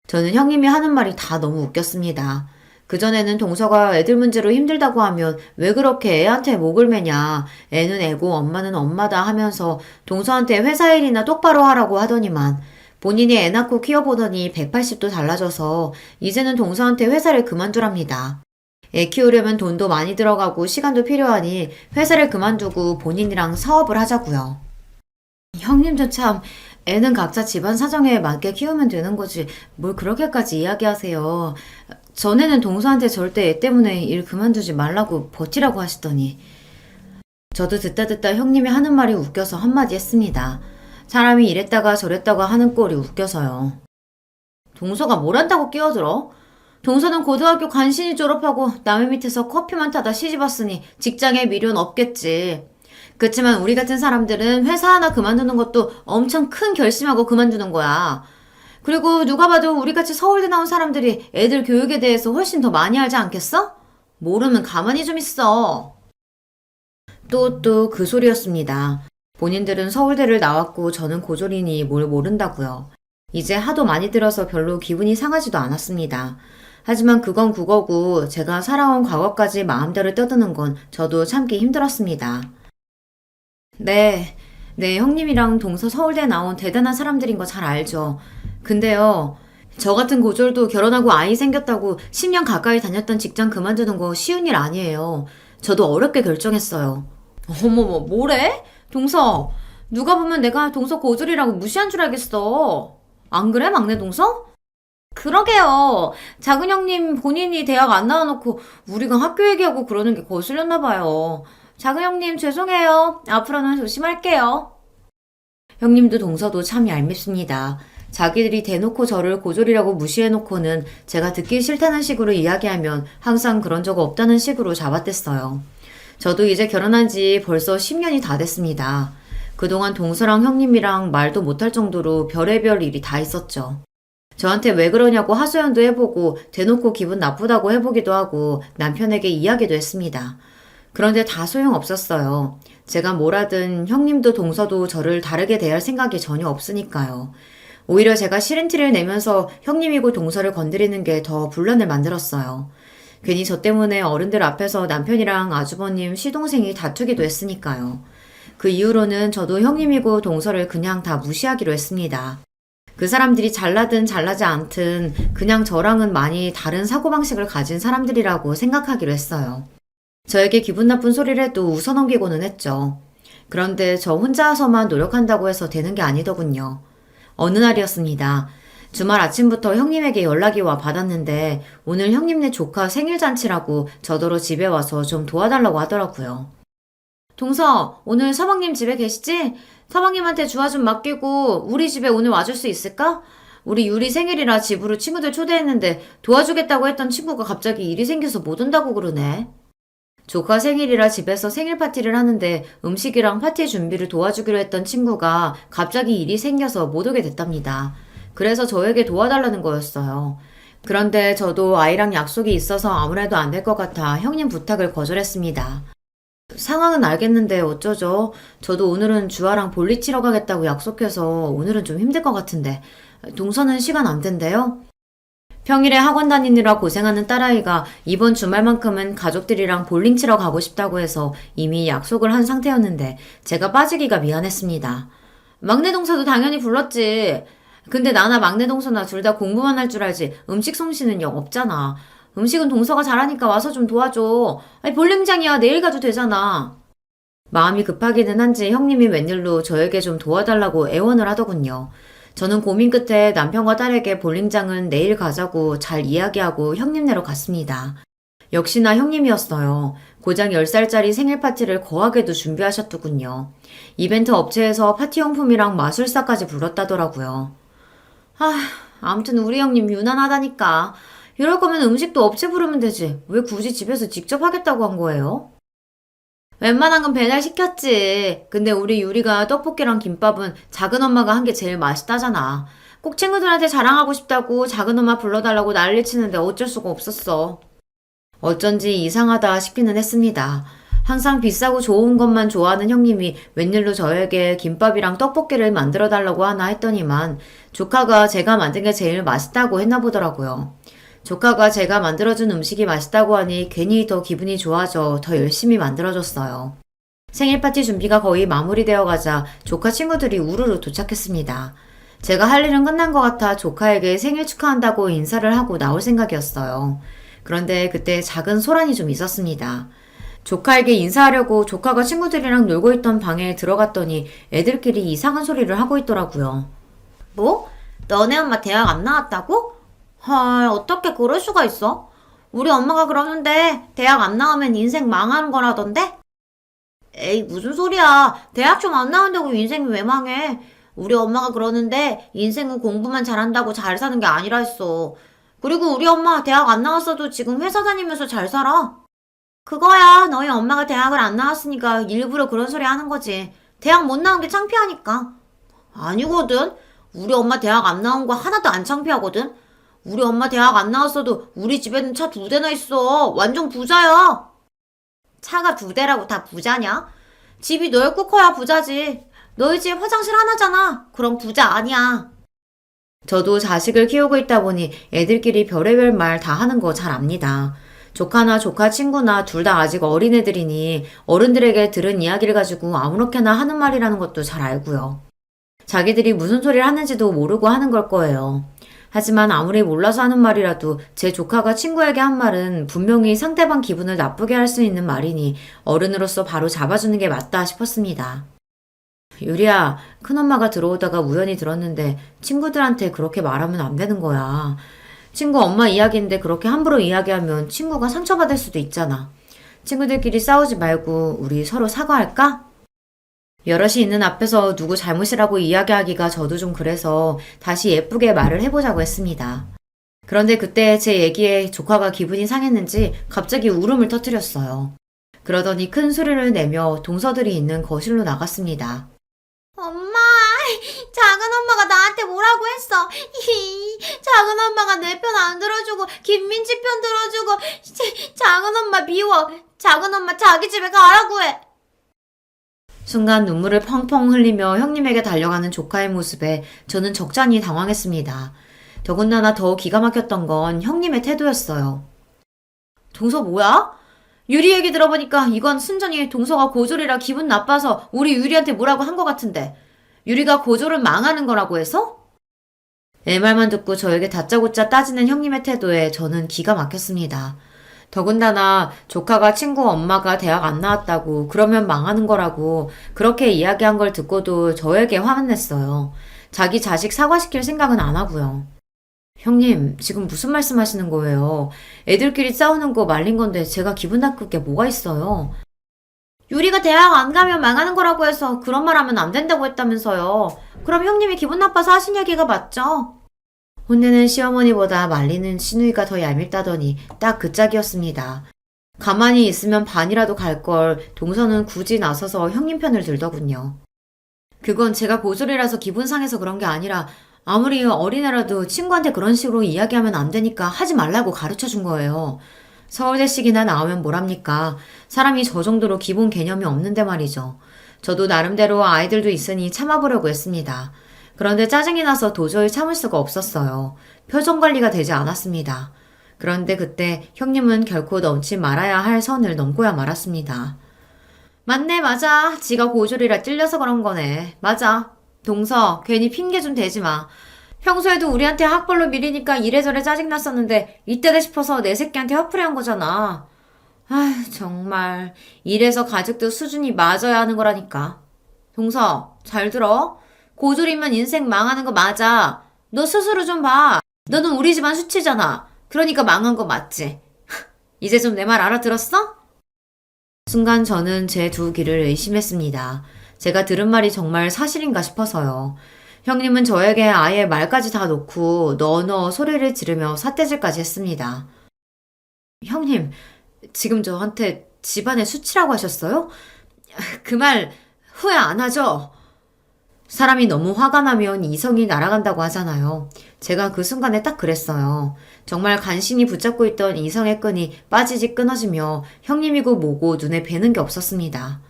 저는 형님이 하는 말이 다 너무 웃겼습니다. 그전에는 동서가 애들 문제로 힘들다고 하면 왜 그렇게 애한테 목을 매냐. 애는 애고 엄마는 엄마다 하면서 동서한테 회사 일이나 똑바로 하라고 하더니만 본인이 애 낳고 키워보더니 180도 달라져서 이제는 동서한테 회사를 그만두랍니다. 애 키우려면 돈도 많이 들어가고 시간도 필요하니 회사를 그만두고 본인이랑 사업을 하자고요. 형님도 참 애는 각자 집안 사정에 맞게 키우면 되는 거지 뭘 그렇게까지 이야기하세요. 전에는 동서한테 절대 애 때문에 일 그만두지 말라고 버티라고 하시더니 저도 듣다 형님이 하는 말이 웃겨서 한마디 했습니다. 사람이 이랬다가 저랬다가 하는 꼴이 웃겨서요. 동서가 뭘 한다고 끼어들어? 동서는 고등학교 간신히 졸업하고 남의 밑에서 커피만 타다 시집왔으니 직장에 미련 없겠지. 그렇지만 우리 같은 사람들은 회사 하나 그만두는 것도 엄청 큰 결심하고 그만두는 거야. 그리고 누가 봐도 우리같이 서울대 나온 사람들이 애들 교육에 대해서 훨씬 더 많이 알지 않겠어? 모르면 가만히 좀 있어. 또 그 소리였습니다. 본인들은 서울대를 나왔고 저는 고졸이니 뭘 모른다고요. 이제 하도 많이 들어서 별로 기분이 상하지도 않았습니다. 하지만 그건 그거고 제가 살아온 과거까지 마음대로 떠드는 건 저도 참기 힘들었습니다. 네, 형님이랑 동서 서울대 나온 대단한 사람들인 거 잘 알죠. 근데요, 저 같은 고졸도 결혼하고 아이 생겼다고 10년 가까이 다녔던 직장 그만두는 거 쉬운 일 아니에요. 저도 어렵게 결정했어요. 어머머, 뭐래? 동서, 누가 보면 내가 동서 고졸이라고 무시한 줄 알겠어. 안 그래, 막내 동서? 그러게요. 작은 형님 본인이 대학 안 나와놓고 우리가 학교 얘기하고 그러는 게 거슬렸나 봐요. 작은 형님 죄송해요. 앞으로는 조심할게요. 형님도 동서도 참 얄밉습니다. 자기들이 대놓고 저를 고졸이라고 무시해놓고는 제가 듣기 싫다는 식으로 이야기하면 항상 그런 적 없다는 식으로 잡아댔어요. 저도 이제 결혼한 지 벌써 10년이 다 됐습니다. 그동안 동서랑 형님이랑 말도 못할 정도로 별의별 일이 다 있었죠. 저한테 왜 그러냐고 하소연도 해보고 대놓고 기분 나쁘다고 해보기도 하고 남편에게 이야기도 했습니다. 그런데 다 소용없었어요. 제가 뭘 하든 형님도 동서도 저를 다르게 대할 생각이 전혀 없으니까요. 오히려 제가 싫은 티를 내면서 형님이고 동서를 건드리는 게 더 분란을 만들었어요. 괜히 저 때문에 어른들 앞에서 남편이랑 아주버님 시동생이 다투기도 했으니까요. 그 이후로는 저도 형님이고 동서를 그냥 다 무시하기로 했습니다. 그 사람들이 잘나든 잘나지 않든 그냥 저랑은 많이 다른 사고방식을 가진 사람들이라고 생각하기로 했어요. 저에게 기분 나쁜 소리를 해도 웃어넘기고는 했죠. 그런데 저 혼자서만 노력한다고 해서 되는 게 아니더군요. 어느 날이었습니다. 주말 아침부터 형님에게 연락이 와 받았는데 오늘 형님네 조카 생일잔치라고 저더러 집에 와서 좀 도와달라고 하더라고요. 동서, 오늘 서방님 집에 계시지? 서방님한테 주화 좀 맡기고 우리 집에 오늘 와줄 수 있을까? 우리 유리 생일이라 집으로 친구들 초대했는데 도와주겠다고 했던 친구가 갑자기 일이 생겨서 못 온다고 그러네. 조카 생일이라 집에서 생일 파티를 하는데 음식이랑 파티 준비를 도와주기로 했던 친구가 갑자기 일이 생겨서 못 오게 됐답니다. 그래서 저에게 도와달라는 거였어요. 그런데 저도 아이랑 약속이 있어서 아무래도 안 될 것 같아 형님 부탁을 거절했습니다. 상황은 알겠는데 어쩌죠? 저도 오늘은 주아랑 볼일 치러 가겠다고 약속해서 오늘은 좀 힘들 것 같은데. 동서는 시간 안 된대요? 평일에 학원 다니느라 고생하는 딸아이가 이번 주말만큼은 가족들이랑 볼링 치러 가고 싶다고 해서 이미 약속을 한 상태였는데 제가 빠지기가 미안했습니다. 막내 동서도 당연히 불렀지. 근데 나나 막내 동서나 둘 다 공부만 할 줄 알지 음식 솜씨는 영 없잖아. 음식은 동서가 잘하니까 와서 좀 도와줘. 아니 볼링장이야 내일 가도 되잖아. 마음이 급하기는 한지 형님이 웬일로 저에게 좀 도와달라고 애원을 하더군요. 저는 고민 끝에 남편과 딸에게 볼링장은 내일 가자고 잘 이야기하고 형님네로 갔습니다. 역시나 형님이었어요. 고작 10살짜리 생일 파티를 거하게도 준비하셨더군요. 이벤트 업체에서 파티용품이랑 마술사까지 불렀다더라고요. 아무튼 우리 형님 유난하다니까. 이럴 거면 음식도 업체 부르면 되지. 왜 굳이 집에서 직접 하겠다고 한 거예요? 웬만한 건 배달 시켰지. 근데 우리 유리가 떡볶이랑 김밥은 작은 엄마가 한 게 제일 맛있다잖아. 꼭 친구들한테 자랑하고 싶다고 작은 엄마 불러달라고 난리 치는데 어쩔 수가 없었어. 어쩐지 이상하다 싶기는 했습니다. 항상 비싸고 좋은 것만 좋아하는 형님이 웬일로 저에게 김밥이랑 떡볶이를 만들어 달라고 하나 했더니만 조카가 제가 만든 게 제일 맛있다고 했나 보더라고요. 조카가 제가 만들어준 음식이 맛있다고 하니 괜히 더 기분이 좋아져 더 열심히 만들어줬어요. 생일 파티 준비가 거의 마무리되어 가자 조카 친구들이 우르르 도착했습니다. 제가 할 일은 끝난 것 같아 조카에게 생일 축하한다고 인사를 하고 나올 생각이었어요. 그런데 그때 작은 소란이 좀 있었습니다. 조카에게 인사하려고 조카가 친구들이랑 놀고 있던 방에 들어갔더니 애들끼리 이상한 소리를 하고 있더라고요. 뭐? 너네 엄마 대학 안 나왔다고? 헐, 어떻게 그럴 수가 있어? 우리 엄마가 그러는데 대학 안 나오면 인생 망하는 거라던데? 에이, 무슨 소리야. 대학 좀 안 나온다고 인생이 왜 망해? 우리 엄마가 그러는데 인생은 공부만 잘한다고 잘 사는 게 아니라 했어. 그리고 우리 엄마 대학 안 나왔어도 지금 회사 다니면서 잘 살아. 그거야. 너희 엄마가 대학을 안 나왔으니까 일부러 그런 소리 하는 거지. 대학 못 나온 게 창피하니까. 아니거든. 우리 엄마 대학 안 나온 거 하나도 안 창피하거든. 우리 엄마 대학 안 나왔어도 우리 집에는 차 2대나 있어. 완전 부자야. 차가 2대라고 다 부자냐? 집이 넓고 커야 부자지. 너희 집 화장실 하나잖아. 그럼 부자 아니야. 저도 자식을 키우고 있다 보니 애들끼리 별의별 말 다 하는 거 잘 압니다. 조카나 조카 친구나 둘 다 아직 어린애들이니 어른들에게 들은 이야기를 가지고 아무렇게나 하는 말이라는 것도 잘 알고요. 자기들이 무슨 소리를 하는지도 모르고 하는 걸 거예요. 하지만 아무리 몰라서 하는 말이라도 제 조카가 친구에게 한 말은 분명히 상대방 기분을 나쁘게 할 수 있는 말이니 어른으로서 바로 잡아주는 게 맞다 싶었습니다. 유리야, 큰엄마가 들어오다가 우연히 들었는데 친구들한테 그렇게 말하면 안 되는 거야. 친구 엄마 이야기인데 그렇게 함부로 이야기하면 친구가 상처받을 수도 있잖아. 친구들끼리 싸우지 말고 우리 서로 사과할까? 여럿이 있는 앞에서 누구 잘못이라고 이야기하기가 저도 좀 그래서 다시 예쁘게 말을 해보자고 했습니다. 그런데 그때 제 얘기에 조카가 기분이 상했는지 갑자기 울음을 터뜨렸어요. 그러더니 큰 소리를 내며 동서들이 있는 거실로 나갔습니다. 엄마, 작은 엄마가 나한테 뭐라고 했어. 작은 엄마가 내 편 안 들어주고 김민지 편 들어주고 작은 엄마 미워. 작은 엄마 자기 집에 가라고 해. 순간 눈물을 펑펑 흘리며 형님에게 달려가는 조카의 모습에 저는 적잖이 당황했습니다. 더군다나 더 기가 막혔던 건 형님의 태도였어요. 동서 뭐야? 유리 얘기 들어보니까 이건 순전히 동서가 고졸이라 기분 나빠서 우리 유리한테 뭐라고 한 것 같은데 유리가 고졸을 망하는 거라고 해서? 내 말만 듣고 저에게 다짜고짜 따지는 형님의 태도에 저는 기가 막혔습니다. 더군다나 조카가 친구 엄마가 대학 안 나왔다고 그러면 망하는 거라고 그렇게 이야기한 걸 듣고도 저에게 화만 냈어요. 자기 자식 사과시킬 생각은 안 하고요. 형님, 지금 무슨 말씀 하시는 거예요? 애들끼리 싸우는 거 말린 건데 제가 기분 나쁠 게 뭐가 있어요? 유리가 대학 안 가면 망하는 거라고 해서 그런 말 하면 안 된다고 했다면서요. 그럼 형님이 기분 나빠서 하신 얘기가 맞죠? 혼내는 시어머니보다 말리는 시누이가 더 얄밉다더니 딱 그 짝이었습니다. 가만히 있으면 반이라도 갈 걸 동서는 굳이 나서서 형님 편을 들더군요. 그건 제가 고졸이라서 기분 상해서 그런 게 아니라 아무리 어린애라도 친구한테 그런 식으로 이야기하면 안 되니까 하지 말라고 가르쳐 준 거예요. 서울대식이나 나오면 뭐랍니까? 사람이 저 정도로 기본 개념이 없는데 말이죠. 저도 나름대로 아이들도 있으니 참아보려고 했습니다. 그런데 짜증이 나서 도저히 참을 수가 없었어요. 표정 관리가 되지 않았습니다. 그런데 그때 형님은 결코 넘지 말아야 할 선을 넘고야 말았습니다. 맞네, 맞아. 지가 고졸이라 찔려서 그런 거네. 맞아. 동서, 괜히 핑계 좀 대지 마. 평소에도 우리한테 학벌로 미리니까 이래저래 짜증났었는데 이때다 싶어서 내 새끼한테 화풀이 한 거잖아. 아휴, 정말. 이래서 가족도 수준이 맞아야 하는 거라니까. 동서, 잘 들어. 고졸이면 인생 망하는 거 맞아. 너 스스로 좀 봐. 너는 우리 집안 수치잖아. 그러니까 망한 거 맞지? 이제 좀 내 말 알아들었어? 순간 저는 제 두 귀를 의심했습니다. 제가 들은 말이 정말 사실인가 싶어서요. 형님은 저에게 아예 말까지 다 놓고 너너 소리를 지르며 삿대질까지 했습니다. 형님, 지금 저한테 집안의 수치라고 하셨어요? 그 말 후회 안 하죠? 사람이 너무 화가 나면 이성이 날아간다고 하잖아요. 제가 그 순간에 딱 그랬어요. 정말 간신히 붙잡고 있던 이성의 끈이 빠지지 끊어지며 형님이고 뭐고 눈에 뵈는 게 없었습니다.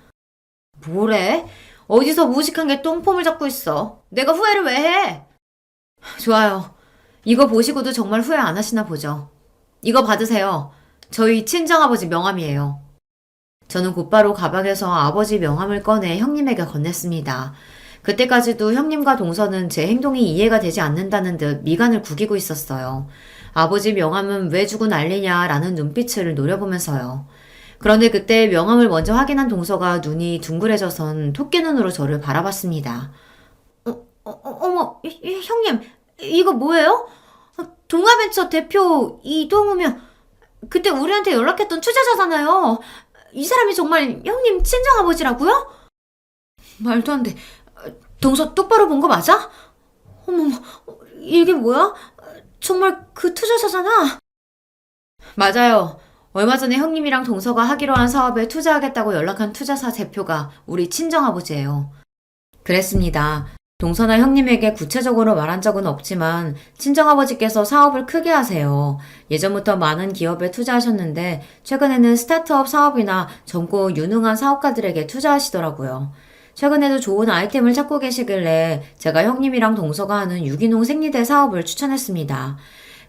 뭐래? 어디서 무식한 게 똥폼을 잡고 있어. 내가 후회를 왜 해? 좋아요. 이거 보시고도 정말 후회 안 하시나 보죠. 이거 받으세요. 저희 친정아버지 명함이에요. 저는 곧바로 가방에서 아버지 명함을 꺼내 형님에게 건넸습니다. 그때까지도 형님과 동서는 제 행동이 이해가 되지 않는다는 듯 미간을 구기고 있었어요. 아버지 명함은 왜 주고 난리냐라는 눈빛을 노려보면서요. 그런데 그때 명함을 먼저 확인한 동서가 눈이 둥그레져선 토끼눈으로 저를 바라봤습니다. 어머, 형님, 이거 뭐예요? 동아벤처 대표 이동우면 그때 우리한테 연락했던 투자자잖아요. 이 사람이 정말 형님 친정아버지라고요? 말도 안 돼. 동서 똑바로 본 거 맞아? 어머머, 이게 뭐야? 정말 그 투자자잖아. 맞아요. 얼마 전에 형님이랑 동서가 하기로 한 사업에 투자하겠다고 연락한 투자사 대표가 우리 친정아버지예요. 그랬습니다. 동서나 형님에게 구체적으로 말한 적은 없지만 친정아버지께서 사업을 크게 하세요. 예전부터 많은 기업에 투자하셨는데 최근에는 스타트업 사업이나 젊고 유능한 사업가들에게 투자하시더라고요. 최근에도 좋은 아이템을 찾고 계시길래 제가 형님이랑 동서가 하는 유기농 생리대 사업을 추천했습니다.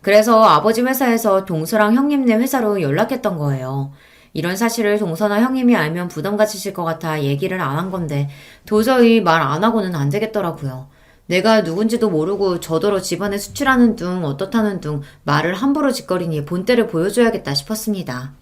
그래서 아버지 회사에서 동서랑 형님네 회사로 연락했던 거예요. 이런 사실을 동서나 형님이 알면 부담 가지실 것 같아 얘기를 안 한 건데 도저히 말 안 하고는 안 되겠더라고요. 내가 누군지도 모르고 저더러 집안에 수출하는 둥 어떻다는 둥 말을 함부로 짓거리니 본때를 보여줘야겠다 싶었습니다.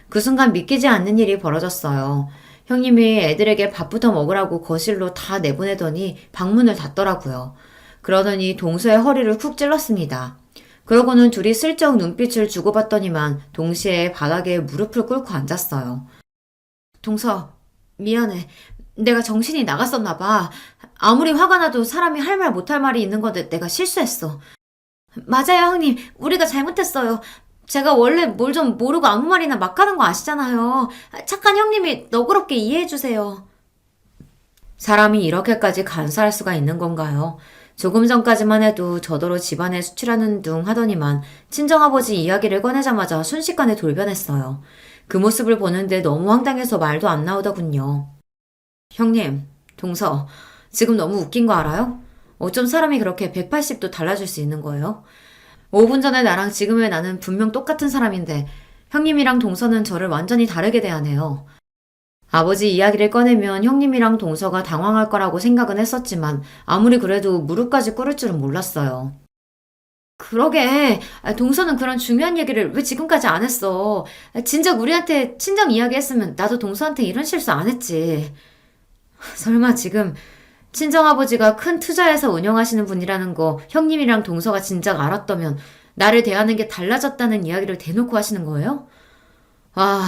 그 순간 믿기지 않는 일이 벌어졌어요. 형님이 애들에게 밥부터 먹으라고 거실로 다 내보내더니 방문을 닫더라고요. 그러더니 동서의 허리를 쿡 찔렀습니다. 그러고는 둘이 슬쩍 눈빛을 주고받더니만 동시에 바닥에 무릎을 꿇고 앉았어요. 동서, 미안해. 내가 정신이 나갔었나 봐. 아무리 화가 나도 사람이 할 말 못할 말이 있는 건데 내가 실수했어. 맞아요, 형님. 우리가 잘못했어요. 제가 원래 뭘 좀 모르고 아무 말이나 막 하는 거 아시잖아요. 착한 형님이 너그럽게 이해해주세요. 사람이 이렇게까지 간사할 수가 있는 건가요? 조금 전까지만 해도 저더러 집안에 수출하는 둥 하더니만 친정아버지 이야기를 꺼내자마자 순식간에 돌변했어요. 그 모습을 보는데 너무 황당해서 말도 안 나오더군요. 형님, 동서, 지금 너무 웃긴 거 알아요? 어쩜 사람이 그렇게 180도 달라질 수 있는 거예요? 5분 전에 나랑 지금의 나는 분명 똑같은 사람인데 형님이랑 동서는 저를 완전히 다르게 대하네요. 아버지 이야기를 꺼내면 형님이랑 동서가 당황할 거라고 생각은 했었지만 아무리 그래도 무릎까지 꿇을 줄은 몰랐어요. 그러게, 동서는 그런 중요한 얘기를 왜 지금까지 안 했어. 진작 우리한테 친정 이야기했으면 나도 동서한테 이런 실수 안 했지. 설마 지금 친정아버지가 큰 투자회사 운영하시는 분이라는 거 형님이랑 동서가 진작 알았다면 나를 대하는 게 달라졌다는 이야기를 대놓고 하시는 거예요? 아,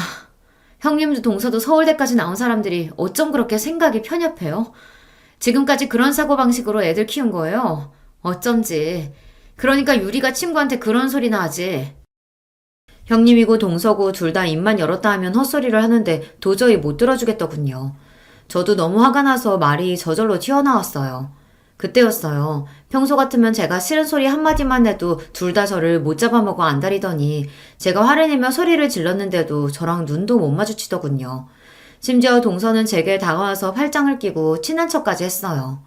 형님도 동서도 서울대까지 나온 사람들이 어쩜 그렇게 생각이 편협해요? 지금까지 그런 사고방식으로 애들 키운 거예요? 어쩐지. 그러니까 유리가 친구한테 그런 소리나 하지. 형님이고 동서고 둘 다 입만 열었다 하면 헛소리를 하는데 도저히 못 들어주겠더군요. 저도 너무 화가 나서 말이 저절로 튀어나왔어요. 그때였어요. 평소 같으면 제가 싫은 소리 한마디만 해도 둘 다 저를 못 잡아먹어 안달이더니 제가 화를 내며 소리를 질렀는데도 저랑 눈도 못 마주치더군요. 심지어 동서는 제게 다가와서 팔짱을 끼고 친한 척까지 했어요.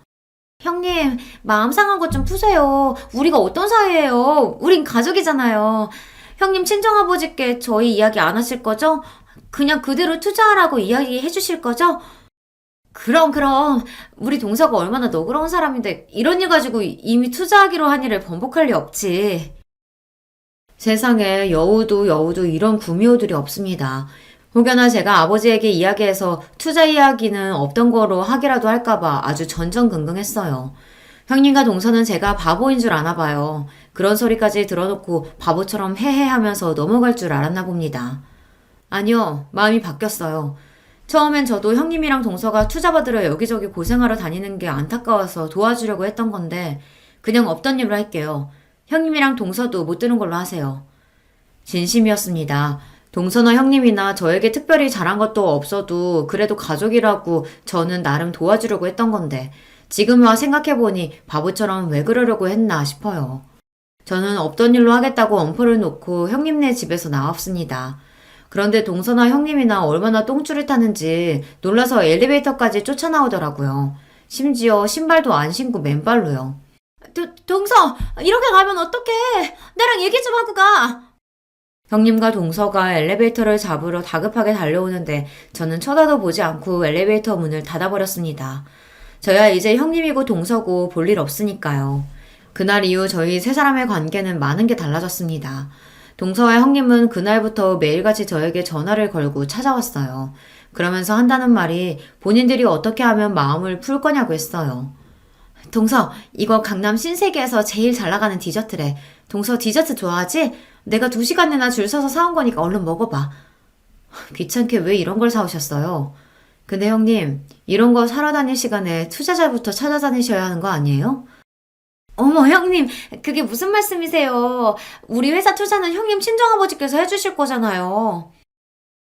형님, 마음 상한 것 좀 푸세요. 우리가 어떤 사이예요? 우린 가족이잖아요. 형님 친정아버지께 저희 이야기 안 하실 거죠? 그냥 그대로 투자하라고 이야기해 주실 거죠? 그럼. 우리 동서가 얼마나 너그러운 사람인데 이런 일 가지고 이미 투자하기로 한 일을 번복할 리 없지. 세상에 여우도 이런 구미호들이 없습니다. 혹여나 제가 아버지에게 이야기해서 투자 이야기는 없던 거로 하기라도 할까봐 아주 전전긍긍했어요. 형님과 동서는 제가 바보인 줄 아나 봐요. 그런 소리까지 들어놓고 바보처럼 헤헤 하면서 넘어갈 줄 알았나 봅니다. 아니요, 마음이 바뀌었어요. 처음엔 저도 형님이랑 동서가 투자 받으러 여기저기 고생하러 다니는 게 안타까워서 도와주려고 했던 건데 그냥 없던 일로 할게요. 형님이랑 동서도 못 드는 걸로 하세요. 진심이었습니다. 동서나 형님이나 저에게 특별히 잘한 것도 없어도 그래도 가족이라고 저는 나름 도와주려고 했던 건데 지금 와 생각해보니 바보처럼 왜 그러려고 했나 싶어요. 저는 없던 일로 하겠다고 엄포를 놓고 형님네 집에서 나왔습니다. 그런데 동서나 형님이나 얼마나 똥줄을 타는지 놀라서 엘리베이터까지 쫓아나오더라고요. 심지어 신발도 안 신고 맨발로요. 동서, 이렇게 가면 어떡해? 나랑 얘기 좀 하고 가. 형님과 동서가 엘리베이터를 잡으러 다급하게 달려오는데 저는 쳐다도 보지 않고 엘리베이터 문을 닫아버렸습니다. 저야 이제 형님이고 동서고 볼 일 없으니까요. 그날 이후 저희 세 사람의 관계는 많은 게 달라졌습니다. 동서와 형님은 그날부터 매일같이 저에게 전화를 걸고 찾아왔어요. 그러면서 한다는 말이 본인들이 어떻게 하면 마음을 풀 거냐고 했어요. 동서, 이거 강남 신세계에서 제일 잘 나가는 디저트래. 동서 디저트 좋아하지? 내가 2시간이나 줄 서서 사온 거니까 얼른 먹어봐. 귀찮게 왜 이런 걸 사오셨어요? 근데 형님, 이런 거 사러 다닐 시간에 투자자부터 찾아다니셔야 하는 거 아니에요? 어머, 형님, 그게 무슨 말씀이세요? 우리 회사 투자는 형님 친정아버지께서 해주실 거잖아요.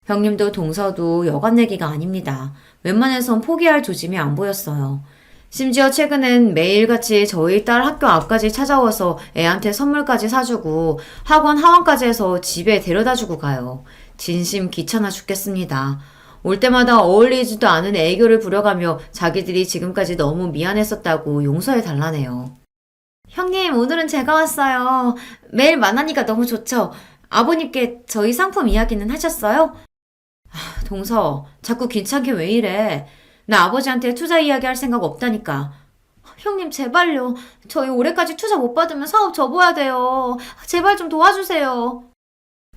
형님도 동서도 여간 얘기가 아닙니다. 웬만해선 포기할 조짐이 안 보였어요. 심지어 최근엔 매일같이 저희 딸 학교 앞까지 찾아와서 애한테 선물까지 사주고 학원 하원까지 해서 집에 데려다주고 가요. 진심 귀찮아 죽겠습니다. 올 때마다 어울리지도 않은 애교를 부려가며 자기들이 지금까지 너무 미안했었다고 용서해 달라네요. 형님, 오늘은 제가 왔어요. 매일 만나니까 너무 좋죠? 아버님께 저희 상품 이야기는 하셨어요? 동서, 자꾸 귀찮게 왜 이래? 나 아버지한테 투자 이야기 할 생각 없다니까. 형님, 제발요. 저희 올해까지 투자 못 받으면 사업 접어야 돼요. 제발 좀 도와주세요.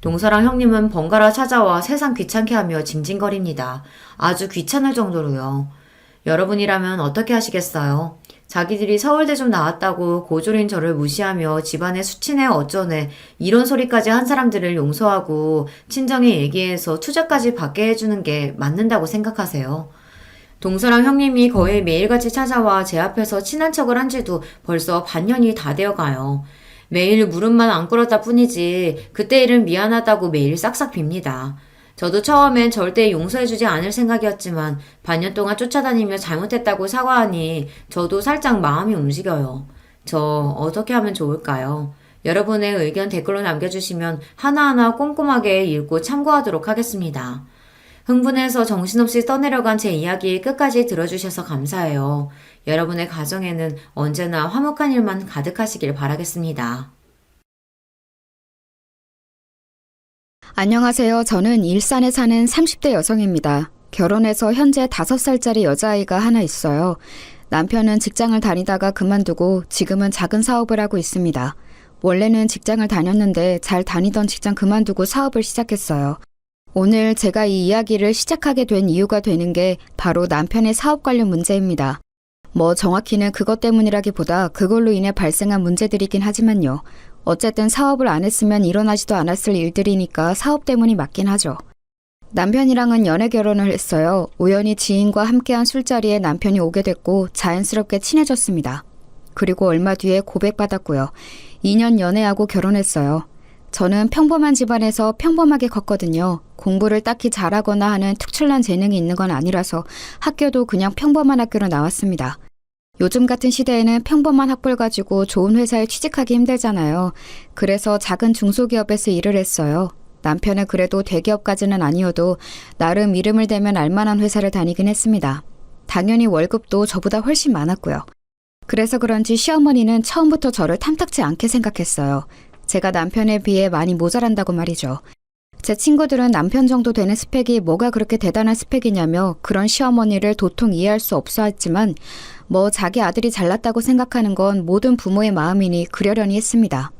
동서랑 형님은 번갈아 찾아와 세상 귀찮게 하며 징징거립니다. 아주 귀찮을 정도로요. 여러분이라면 어떻게 하시겠어요? 자기들이 서울대 좀 나왔다고 고졸인 저를 무시하며 집안에 수치네 어쩌네 이런 소리까지 한 사람들을 용서하고 친정에 얘기해서 투자까지 받게 해주는 게 맞는다고 생각하세요? 동서랑 형님이 거의 매일같이 찾아와 제 앞에서 친한 척을 한 지도 벌써 반년이 다 되어가요. 매일 무릎만 안 꿇었다 뿐이지 그때 일은 미안하다고 매일 싹싹 빕니다. 저도 처음엔 절대 용서해주지 않을 생각이었지만 반년 동안 쫓아다니며 잘못했다고 사과하니 저도 살짝 마음이 움직여요. 저 어떻게 하면 좋을까요? 여러분의 의견 댓글로 남겨주시면 하나하나 꼼꼼하게 읽고 참고하도록 하겠습니다. 흥분해서 정신없이 떠내려간 제 이야기 끝까지 들어주셔서 감사해요. 여러분의 가정에는 언제나 화목한 일만 가득하시길 바라겠습니다. 안녕하세요. 저는 일산에 사는 30대 여성입니다. 결혼해서 현재 5살짜리 여자아이가 하나 있어요. 남편은 직장을 다니다가 그만두고 지금은 작은 사업을 하고 있습니다. 원래는 직장을 다녔는데 잘 다니던 직장 그만두고 사업을 시작했어요. 오늘 제가 이 이야기를 시작하게 된 이유가 되는 게 바로 남편의 사업 관련 문제입니다. 정확히는 그것 때문이라기보다 그걸로 인해 발생한 문제들이긴 하지만요. 어쨌든 사업을 안 했으면 일어나지도 않았을 일들이니까 사업 때문이 맞긴 하죠. 남편이랑은 연애 결혼을 했어요. 우연히 지인과 함께한 술자리에 남편이 오게 됐고 자연스럽게 친해졌습니다. 그리고 얼마 뒤에 고백받았고요. 2년 연애하고 결혼했어요. 저는 평범한 집안에서 평범하게 컸거든요. 공부를 딱히 잘하거나 하는 특출난 재능이 있는 건 아니라서 학교도 그냥 평범한 학교로 나왔습니다. 요즘 같은 시대에는 평범한 학벌 가지고 좋은 회사에 취직하기 힘들잖아요. 그래서 작은 중소기업에서 일을 했어요. 남편은 그래도 대기업까지는 아니어도 나름 이름을 대면 알만한 회사를 다니긴 했습니다. 당연히 월급도 저보다 훨씬 많았고요. 그래서 그런지 시어머니는 처음부터 저를 탐탁지 않게 생각했어요. 제가 남편에 비해 많이 모자란다고 말이죠. 제 친구들은 남편 정도 되는 스펙이 뭐가 그렇게 대단한 스펙이냐며 그런 시어머니를 도통 이해할 수 없어 했지만 뭐 자기 아들이 잘났다고 생각하는 건 모든 부모의 마음이니 그러려니 했습니다.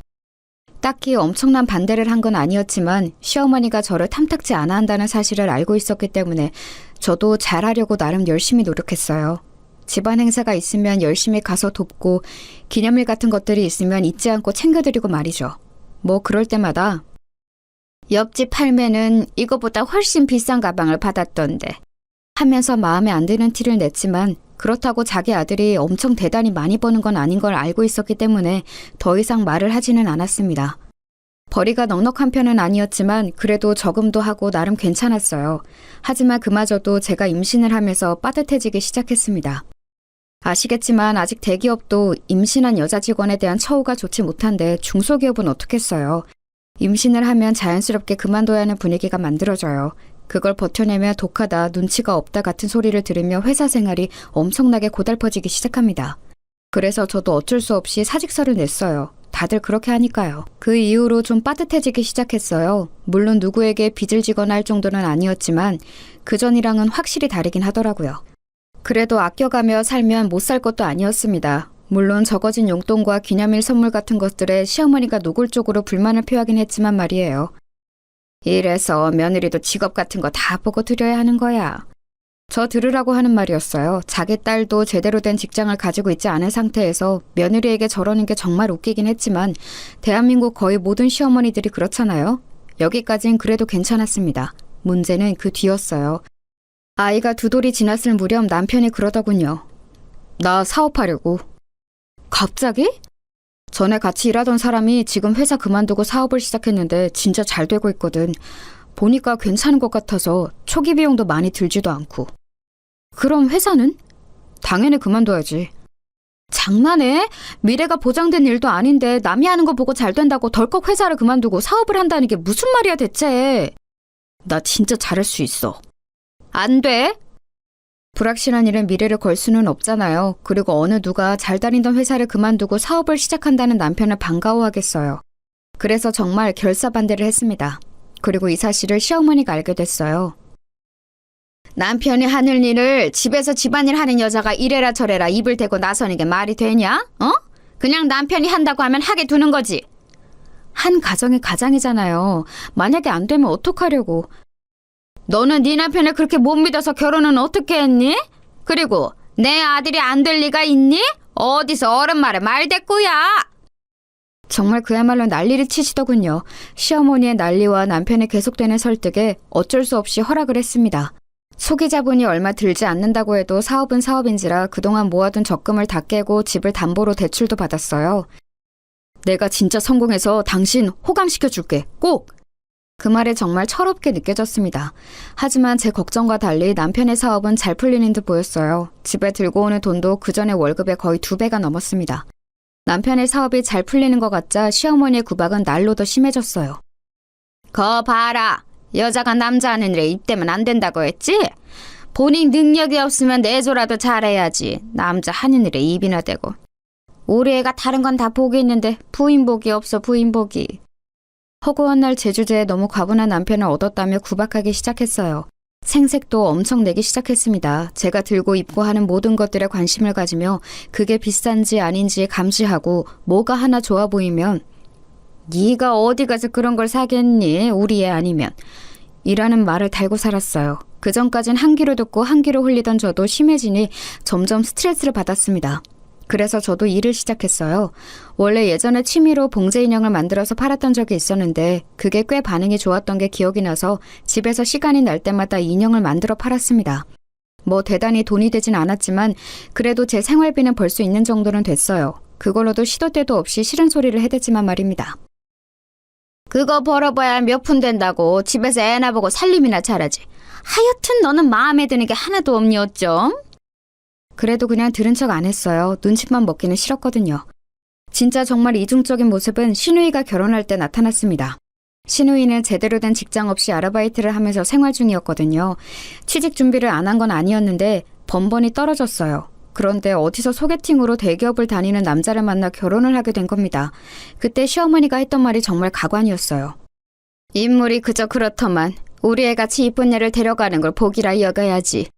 딱히 엄청난 반대를 한 건 아니었지만 시어머니가 저를 탐탁지 않아 한다는 사실을 알고 있었기 때문에 저도 잘하려고 나름 열심히 노력했어요. 집안 행사가 있으면 열심히 가서 돕고 기념일 같은 것들이 있으면 잊지 않고 챙겨드리고 말이죠. 뭐 그럴 때마다 옆집 할매는 이거보다 훨씬 비싼 가방을 받았던데 하면서 마음에 안 드는 티를 냈지만 그렇다고 자기 아들이 엄청 대단히 많이 버는 건 아닌 걸 알고 있었기 때문에 더 이상 말을 하지는 않았습니다. 벌이가 넉넉한 편은 아니었지만 그래도 저금도 하고 나름 괜찮았어요. 하지만 그마저도 제가 임신을 하면서 빠듯해지기 시작했습니다. 아시겠지만 아직 대기업도 임신한 여자 직원에 대한 처우가 좋지 못한데 중소기업은 어떻겠어요. 임신을 하면 자연스럽게 그만둬야 하는 분위기가 만들어져요. 그걸 버텨내며 독하다, 눈치가 없다 같은 소리를 들으며 회사 생활이 엄청나게 고달퍼지기 시작합니다. 그래서 저도 어쩔 수 없이 사직서를 냈어요. 다들 그렇게 하니까요. 그 이후로 좀 빠듯해지기 시작했어요. 물론 누구에게 빚을 지거나 할 정도는 아니었지만 그전이랑은 확실히 다르긴 하더라고요. 그래도 아껴가며 살면 못 살 것도 아니었습니다. 물론 적어진 용돈과 기념일 선물 같은 것들에 시어머니가 노골적으로 불만을 표하긴 했지만 말이에요. 이래서 며느리도 직업 같은 거 다 보고 드려야 하는 거야. 저 들으라고 하는 말이었어요. 자기 딸도 제대로 된 직장을 가지고 있지 않은 상태에서 며느리에게 저러는 게 정말 웃기긴 했지만 대한민국 거의 모든 시어머니들이 그렇잖아요. 여기까진 그래도 괜찮았습니다. 문제는 그 뒤였어요. 아이가 2돌이 지났을 무렵 남편이 그러더군요. 나 사업하려고. 갑자기? 전에 같이 일하던 사람이 지금 회사 그만두고 사업을 시작했는데 진짜 잘 되고 있거든. 보니까 괜찮은 것 같아서 초기 비용도 많이 들지도 않고. 그럼 회사는? 당연히 그만둬야지. 장난해? 미래가 보장된 일도 아닌데 남이 하는 거 보고 잘 된다고 덜컥 회사를 그만두고 사업을 한다는 게 무슨 말이야 대체. 나 진짜 잘할 수 있어. 안 돼? 불확실한 일은 미래를 걸 수는 없잖아요. 그리고 어느 누가 잘 다니던 회사를 그만두고 사업을 시작한다는 남편을 반가워하겠어요. 그래서 정말 결사반대를 했습니다. 그리고 이 사실을 시어머니가 알게 됐어요. 남편이 하는 일을 집에서 집안일 하는 여자가 이래라 저래라 입을 대고 나서는 게 말이 되냐? 어? 그냥 남편이 한다고 하면 하게 두는 거지. 한 가정이 가장이잖아요. 만약에 안 되면 어떡하려고. 너는 네 남편을 그렇게 못 믿어서 결혼은 어떻게 했니? 그리고 내 아들이 안 될 리가 있니? 어디서 어른 말에 말대꾸야. 정말 그야말로 난리를 치시더군요. 시어머니의 난리와 남편의 계속되는 설득에 어쩔 수 없이 허락을 했습니다. 소기 자본이 얼마 들지 않는다고 해도 사업은 사업인지라 그동안 모아둔 적금을 다 깨고 집을 담보로 대출도 받았어요. 내가 진짜 성공해서 당신 호강시켜줄게. 꼭! 그 말에 정말 철없게 느껴졌습니다. 하지만 제 걱정과 달리 남편의 사업은 잘 풀리는 듯 보였어요. 집에 들고 오는 돈도 그전의 월급의 거의 2배가 넘었습니다. 남편의 사업이 잘 풀리는 것 같자 시어머니의 구박은 날로 더 심해졌어요. 거 봐라. 여자가 남자 하는 일에 입대면 안 된다고 했지? 본인 능력이 없으면 내조라도 잘해야지. 남자 하는 일에 입이나 대고. 우리 애가 다른 건 다 복이 있는데 부인복이 없어 부인복이. 허구한 날 제주제에 너무 과분한 남편을 얻었다며 구박하기 시작했어요. 생색도 엄청 내기 시작했습니다. 제가 들고 입고 하는 모든 것들에 관심을 가지며 그게 비싼지 아닌지 감시하고 뭐가 하나 좋아 보이면 네가 어디 가서 그런 걸 사겠니? 우리 애 아니면. 이라는 말을 달고 살았어요. 그전까진 한 귀로 듣고 한 귀로 흘리던 저도 심해지니 점점 스트레스를 받았습니다. 그래서 저도 일을 시작했어요. 원래 예전에 취미로 봉제 인형을 만들어서 팔았던 적이 있었는데 그게 꽤 반응이 좋았던 게 기억이 나서 집에서 시간이 날 때마다 인형을 만들어 팔았습니다. 뭐 대단히 돈이 되진 않았지만 그래도 제 생활비는 벌 수 있는 정도는 됐어요. 그걸로도 시도 때도 없이 싫은 소리를 해댔지만 말입니다. 그거 벌어봐야 몇 푼 된다고 집에서 애나 보고 살림이나 잘하지. 하여튼 너는 마음에 드는 게 하나도 없니 어쩜? 그래도 그냥 들은 척 안 했어요. 눈치만 먹기는 싫었거든요. 진짜 정말 이중적인 모습은 신우이가 결혼할 때 나타났습니다. 신우이는 제대로 된 직장 없이 아르바이트를 하면서 생활 중이었거든요. 취직 준비를 안 한 건 아니었는데 번번이 떨어졌어요. 그런데 어디서 소개팅으로 대기업을 다니는 남자를 만나 결혼을 하게 된 겁니다. 그때 시어머니가 했던 말이 정말 가관이었어요. 인물이 그저 그렇더만 우리 애같이 이쁜 애를 데려가는 걸 복이라 여겨야지.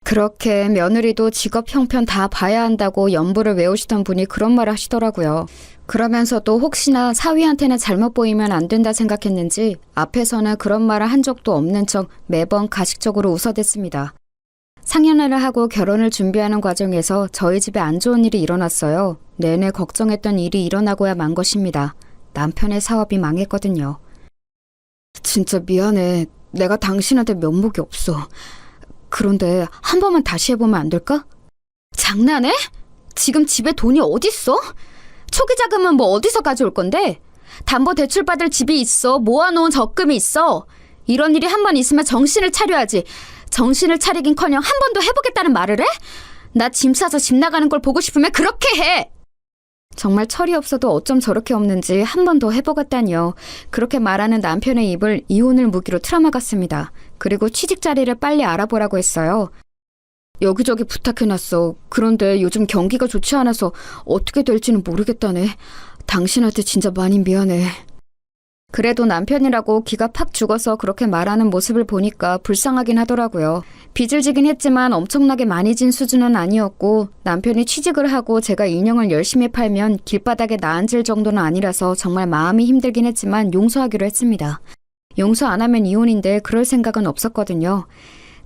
그렇게 며느리도 직업 형편 다 봐야 한다고 연부를 외우시던 분이 그런 말을 하시더라고요. 그러면서도 혹시나 사위한테는 잘못 보이면 안 된다 생각했는지 앞에서는 그런 말을 한 적도 없는 척 매번 가식적으로 웃어댔습니다. 상견례를 하고 결혼을 준비하는 과정에서 저희 집에 안 좋은 일이 일어났어요. 내내 걱정했던 일이 일어나고야 만 것입니다. 남편의 사업이 망했거든요. 진짜 미안해. 내가 당신한테 면목이 없어. 그런데 한 번만 다시 해보면 안 될까? 장난해? 지금 집에 돈이 어딨어? 초기 자금은 뭐 어디서 가져올 건데? 담보대출 받을 집이 있어. 모아놓은 적금이 있어. 이런 일이 한 번 있으면 정신을 차려야지. 정신을 차리긴커녕 한 번 더 해보겠다는 말을 해? 나 짐 싸서 집 나가는 걸 보고 싶으면 그렇게 해! 정말 철이 없어도 어쩜 저렇게 없는지 한 번 더 해보겠다니요. 그렇게 말하는 남편의 입을 이혼을 무기로 틀어막았습니다. 그리고 취직 자리를 빨리 알아보라고 했어요. 여기저기 부탁해놨어. 그런데 요즘 경기가 좋지 않아서 어떻게 될지는 모르겠다네. 당신한테 진짜 많이 미안해. 그래도 남편이라고 기가 팍 죽어서 그렇게 말하는 모습을 보니까 불쌍하긴 하더라고요. 빚을 지긴 했지만 엄청나게 많이 진 수준은 아니었고 남편이 취직을 하고 제가 인형을 열심히 팔면 길바닥에 나앉을 정도는 아니라서 정말 마음이 힘들긴 했지만 용서하기로 했습니다. 용서 안 하면 이혼인데 그럴 생각은 없었거든요.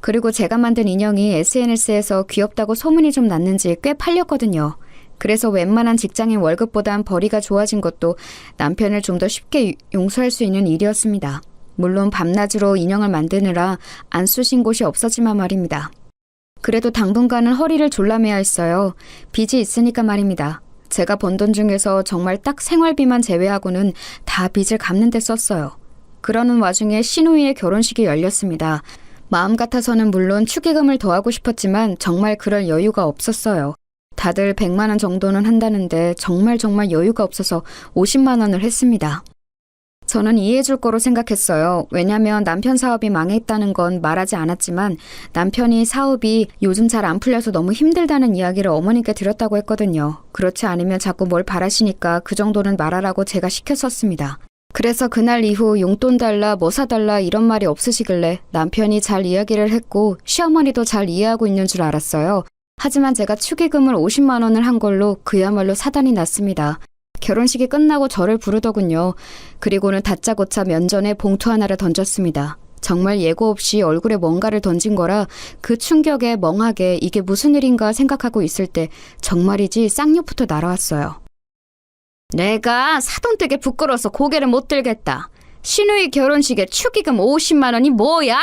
그리고 제가 만든 인형이 SNS에서 귀엽다고 소문이 좀 났는지 꽤 팔렸거든요. 그래서 웬만한 직장인 월급보단 벌이가 좋아진 것도 남편을 좀 더 쉽게 용서할 수 있는 일이었습니다. 물론 밤낮으로 인형을 만드느라 안 쑤신 곳이 없었지만 말입니다. 그래도 당분간은 허리를 졸라매야 했어요. 빚이 있으니까 말입니다. 제가 번 돈 중에서 정말 딱 생활비만 제외하고는 다 빚을 갚는 데 썼어요. 그러는 와중에 신우이의 결혼식이 열렸습니다. 마음 같아서는 물론 축의금을 더하고 싶었지만 정말 그럴 여유가 없었어요. 다들 100만 원 정도는 한다는데 정말 여유가 없어서 50만 원을 했습니다. 저는 이해해줄 거로 생각했어요. 왜냐면 남편 사업이 망했다는 건 말하지 않았지만 남편이 사업이 요즘 잘 안 풀려서 너무 힘들다는 이야기를 어머니께 들었다고 했거든요. 그렇지 않으면 자꾸 뭘 바라시니까 그 정도는 말하라고 제가 시켰었습니다. 그래서 그날 이후 용돈 달라 뭐 사달라 이런 말이 없으시길래 남편이 잘 이야기를 했고 시어머니도 잘 이해하고 있는 줄 알았어요. 하지만 제가 축의금을 50만 원을 한 걸로 그야말로 사단이 났습니다. 결혼식이 끝나고 저를 부르더군요. 그리고는 다짜고짜 면전에 봉투 하나를 던졌습니다. 정말 예고 없이 얼굴에 뭔가를 던진 거라 그 충격에 멍하게 이게 무슨 일인가 생각하고 있을 때 정말이지 쌍욕부터 날아왔어요. 내가 사돈댁에 부끄러워서 고개를 못 들겠다. 신우이 결혼식에 축의금 50만 원이 뭐야?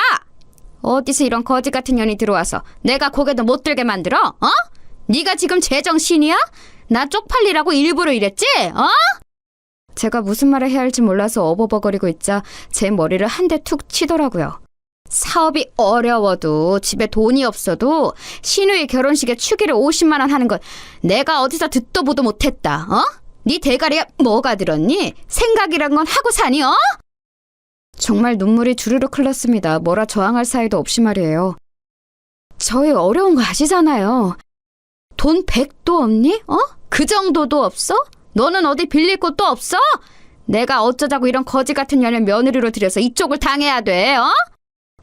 어디서 이런 거지 같은 년이 들어와서 내가 고개도 못 들게 만들어? 어? 네가 지금 제정신이야? 나 쪽팔리라고 일부러 이랬지? 어? 제가 무슨 말을 해야 할지 몰라서 어버버거리고 있자 제 머리를 한 대 툭 치더라고요. 사업이 어려워도 집에 돈이 없어도 신우이 결혼식에 축의를 50만 원 하는 건 내가 어디서 듣도 보도 못했다. 어? 네 대가리에 뭐가 들었니? 생각이란 건 하고 사니? 어? 정말 눈물이 주르륵 흘렀습니다. 뭐라 저항할 사이도 없이 말이에요. 저희 어려운 거 아시잖아요. 돈 100도 없니? 어? 그 정도도 없어? 너는 어디 빌릴 곳도 없어? 내가 어쩌자고 이런 거지 같은 년을 며느리로 들여서 이쪽을 당해야 돼, 어?